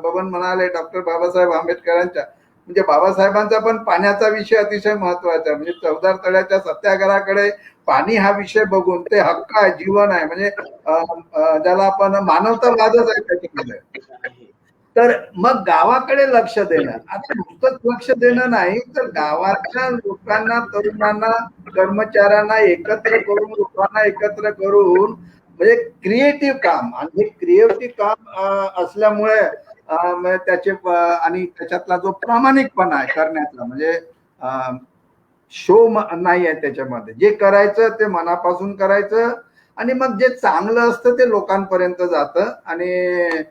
बबन म्हणाले, डॉक्टर बाबासाहेब आंबेडकरांच्या, म्हणजे बाबासाहेबांचा पण पाण्याचा विषय अतिशय महत्वाचा. म्हणजे चौदार तळ्याच्या सत्याग्रहाकडे पाणी हा विषय बघून ते हक्क आहे, जीवन आहे, म्हणजे ज्याला आपण मानवतावादच आहे त्याच्यामध्ये. तर मग गावाकडे लक्ष देणं, आता नुसतंच लक्ष देणं नाही, तर गावाच्या लोकांना, तरुणांना, कर्मचाऱ्यांना एकत्र करून, लोकांना एकत्र करून म्हणजे क्रिएटिव्ह काम, आणि हे क्रिएटिव्ह काम असल्यामुळे त्याचे आणि त्याच्यातला जो प्रामाणिकपणा आहे करण्याचा, म्हणजे शो नाही आहे त्याच्यामध्ये. जे करायचं ते मनापासून करायचं आणि मग जे चांगलं असतं ते लोकांपर्यंत जातं. आणि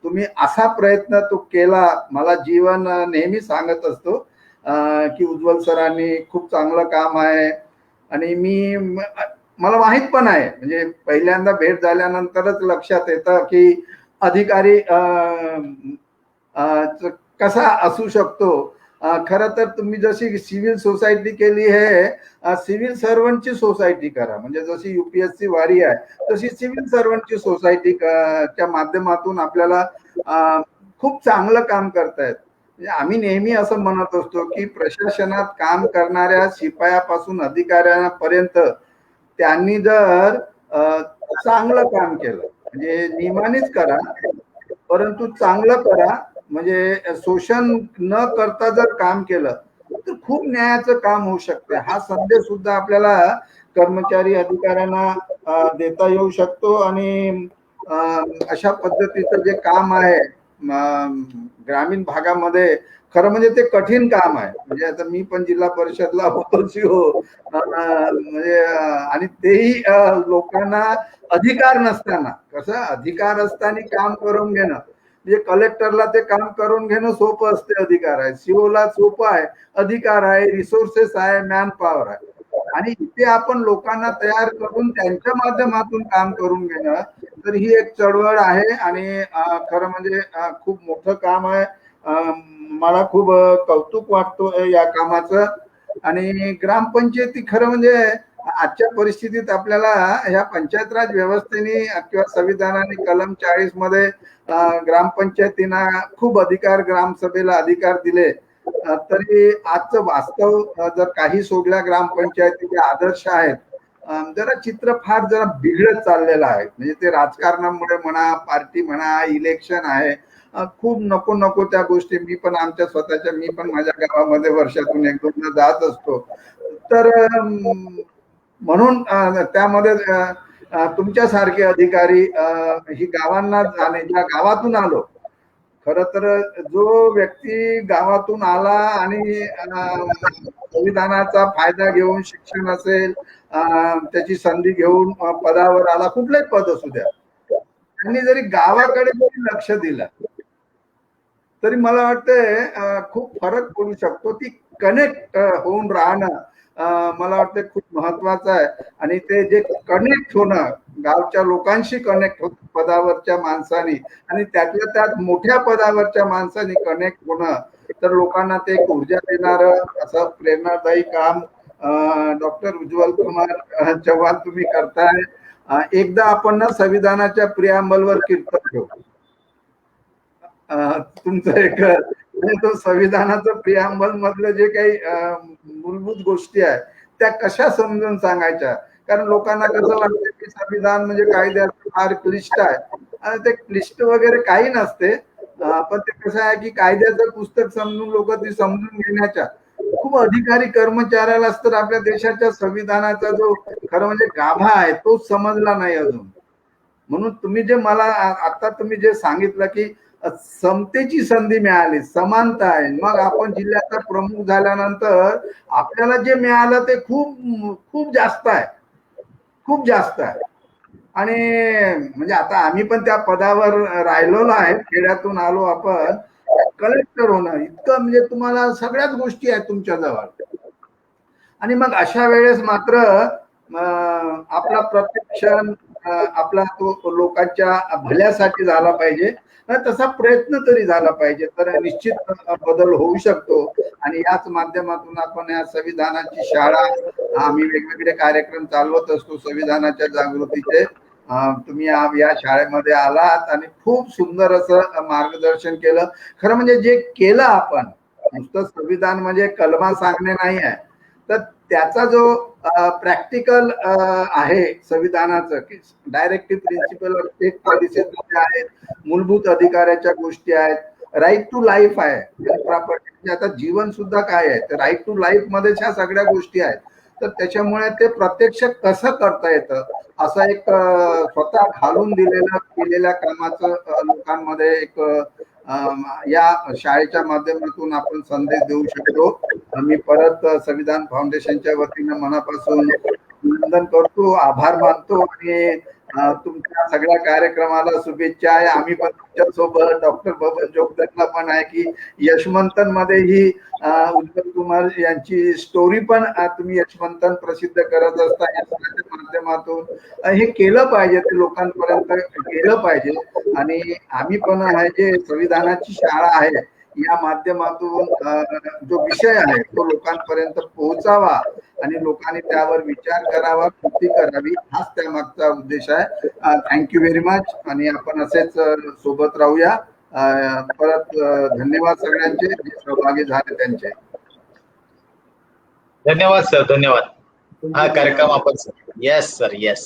तुम्ही असा प्रयत्न तो केला, मला जीवन नेहमी सांगत असतो की उज्ज्वल सरांनी खूप चांगलं काम आहे. आणि मला माहित पण आहे, म्हणजे पहिल्यांदा भेट झाल्यानंतरच लक्षात येतं की अधिकारी कसा असू शकतो. खरं तर तुम्ही जशी सिव्हिल सोसायटी केली आहे, सिव्हिल सर्वंटची सोसायटी करा. म्हणजे जशी युपीएससी वारी आहे तशी सिव्हिल सर्वंटची सोसायटी च्या माध्यमातून आपल्याला खूप चांगलं काम करतायत. म्हणजे आम्ही नेहमी असं म्हणत असतो की प्रशासनात काम करणाऱ्या शिपायापासून अधिकाऱ्यांपर्यंत त्यांनी जर चांगलं काम केलं, म्हणजे नियमानेच करा परंतु चांगलं करा, म्हणजे शोषण न करता जर काम केलं तर खूप न्यायाचं काम होऊ शकते. हा संदेश सुद्धा आपल्याला कर्मचारी अधिकाऱ्यांना देता येऊ शकतो. आणि अशा पद्धतीचं जे काम आहे ग्रामीण भागामध्ये, खरं म्हणजे ते कठीण काम आहे. म्हणजे आता मी पण जिल्हा परिषदला होतो CEO, म्हणजे आणि तेही लोकांना अधिकार नसताना, कसं अधिकार असताना काम करून घेणं, म्हणजे कलेक्टरला ते काम करून घेणं सोपं असते, अधिकार आहे. CO ला सोपं आहे, अधिकार आहे, रिसोर्सेस आहे, मॅन पॉवर आहे. आणि इथे आपण लोकांना तयार करून त्यांच्या माध्यमातून काम करून घेणं, तर ही एक चळवळ आहे. आणि खरं म्हणजे खूप मोठं काम आहे. मला खूप कौतुक वाटतो या कामाचं. आणि ग्रामपंचायती खरं म्हणजे आजच्या परिस्थितीत आपल्याला ह्या पंचायत राज व्यवस्थेने किंवा संविधानाने कलम 40 मध्ये ग्रामपंचायतींना खूप अधिकार, ग्रामसभेला अधिकार दिले. तरी आजचं वास्तव जर काही सोडल्या ग्रामपंचायतीचे आदर्श आहेत, जरा चित्र फार जरा बिघडत चाललेलं आहे. म्हणजे ते राजकारणामुळे म्हणा, पार्टी म्हणा, इलेक्शन आहे, खूप नको नको त्या गोष्टी. मी पण आमच्या स्वतःच्या, मी पण माझ्या गावामध्ये वर्षातून 1-2दा जात असतो. तर म्हणून त्यामध्ये तुमच्यासारखे अधिकारी ही गावांना जाणे, ज्या गावातून आलो, खर तर जो व्यक्ती गावातून आला आणि संविधानाचा फायदा घेऊन, शिक्षण असेल त्याची संधी घेऊन पदावर आला, कुठलंही पद असू द्या, त्यांनी जरी गावाकडे जरी लक्ष दिलं तरी मला वाटतं खूप फरक पडू शकतो. ती कनेक्ट होऊन राहणं मला वाटतं खूप महत्वाचं आहे. आणि ते जे कनेक्ट होणं, गावच्या लोकांशी कनेक्ट होत पदावरच्या माणसांनी, आणि त्यातल्या त्यात मोठ्या पदावरच्या माणसांनी कनेक्ट होणं, तर लोकांना ते एक ऊर्जा देणारं असं प्रेरणादायी काम डॉक्टर उज्ज्वल कुमार चव्हाण तुम्ही करताय. एकदा आपण ना संविधानाच्या प्रियांबलवर कीर्तन घेऊ. तुमचं एक म्हणजे तो संविधानाचं प्रियांबल मधलं जे काही मूलभूत गोष्टी आहेत त्या कशा समजून सांगायच्या. कारण लोकांना कसं वाटतं की संविधान म्हणजे कायद्याचं फार क्लिष्ट आहे. आणि ते क्लिष्ट वगैरे काही नसते, पण ते कसं आहे की कायद्याचं पुस्तक समजून लोक ती समजून घेण्याच्या खूप अधिकारी कर्मचाऱ्यालाच तर आपल्या देशाच्या संविधानाचा जो खरं म्हणजे गाभा आहे तो समजला नाही अजून. म्हणून तुम्ही जे मला आता तुम्ही जे सांगितलं की समतेची संधी मिळाली, समानता आहे, मग आपण जिल्ह्याचा प्रमुख झाल्यानंतर आपल्याला जे मिळालं ते खूप खूप जास्त आहे, खूप जास्त आहे. आणि म्हणजे आता आम्ही पण त्या पदावर राहिलेलो आहे, खेड्यातून आलो आपण, कलेक्टर होणं इतकं म्हणजे तुम्हाला सगळ्याच गोष्टी आहेत तुमच्या जवळ. आणि मग अशा वेळेस मात्र आपला प्रत्येक क्षण आपला तो लोकांच्या भल्यासाठी झाला पाहिजे, तसा प्रयत्न तरी झाला पाहिजे, तर निश्चित बदल होऊ शकतो. आणि याच माध्यमातून आपण या संविधानाची शाळा, आम्ही वेगवेगळे कार्यक्रम चालवत असतो संविधानाच्या जागृतीचे. तुम्ही या शाळेमध्ये आलात आणि खूप सुंदर असं मार्गदर्शन केलं. खरं म्हणजे जे केलं आपण, नुसतं संविधान म्हणजे कलमा सांगणे नाही आहे, तर त्याचा जो प्रॅक्टिकल आहे संविधानाचं, की directive principle of state policies मध्ये आहेत, मूलभूत अधिकाराच्या गोष्टी आहेत, राईट टू लाईफ आहे, प्रॉपर्टी, आता जीवन सुद्धा काय आहे, तर राईट टू लाईफ मध्ये ह्या सगळ्या गोष्टी आहेत. तर त्याच्यामुळे ते प्रत्यक्ष कसं करता येतं, असं एक स्वतः घालून दिलेलं केलेल्या कामाचं लोकांमध्ये एक या शाळेच्या माध्यमातून आपण संदेश देऊ शकतो. मी परत संविधान फाउंडेशनच्या वतीनं मनापासून अभिनंदन करतो, आभार मानतो. आणि तुमच्या सगळ्या कार्यक्रमाला शुभेच्छा आहे. आम्ही पण तुमच्यासोबत डॉक्टर बबन जोगदंडला पण आहे की यशवंतन मध्ये ही उज्ज्वल कुमार यांची स्टोरी पण तुम्ही यशवंतन प्रसिद्ध करत असता या माध्यमातून. हे केलं पाहिजे, ते लोकांपर्यंत गेलं पाहिजे. आणि आम्ही पण आहे जे संविधानाची शाळा आहे या माध्यमातून जो विषय आहे तो लोकांपर्यंत पोहोचावा आणि लोकांनी त्यावर विचार करावा, कृती करावी, हाच त्यामागचा उद्देश आहे. Thank you very much. आणि आपण असेच सोबत राहूया. परत धन्यवाद सगळ्यांचे जे सहभागी झाले त्यांचे. धन्यवाद सर, धन्यवाद. हा कार्यक्रम आपण, येस सर, येस.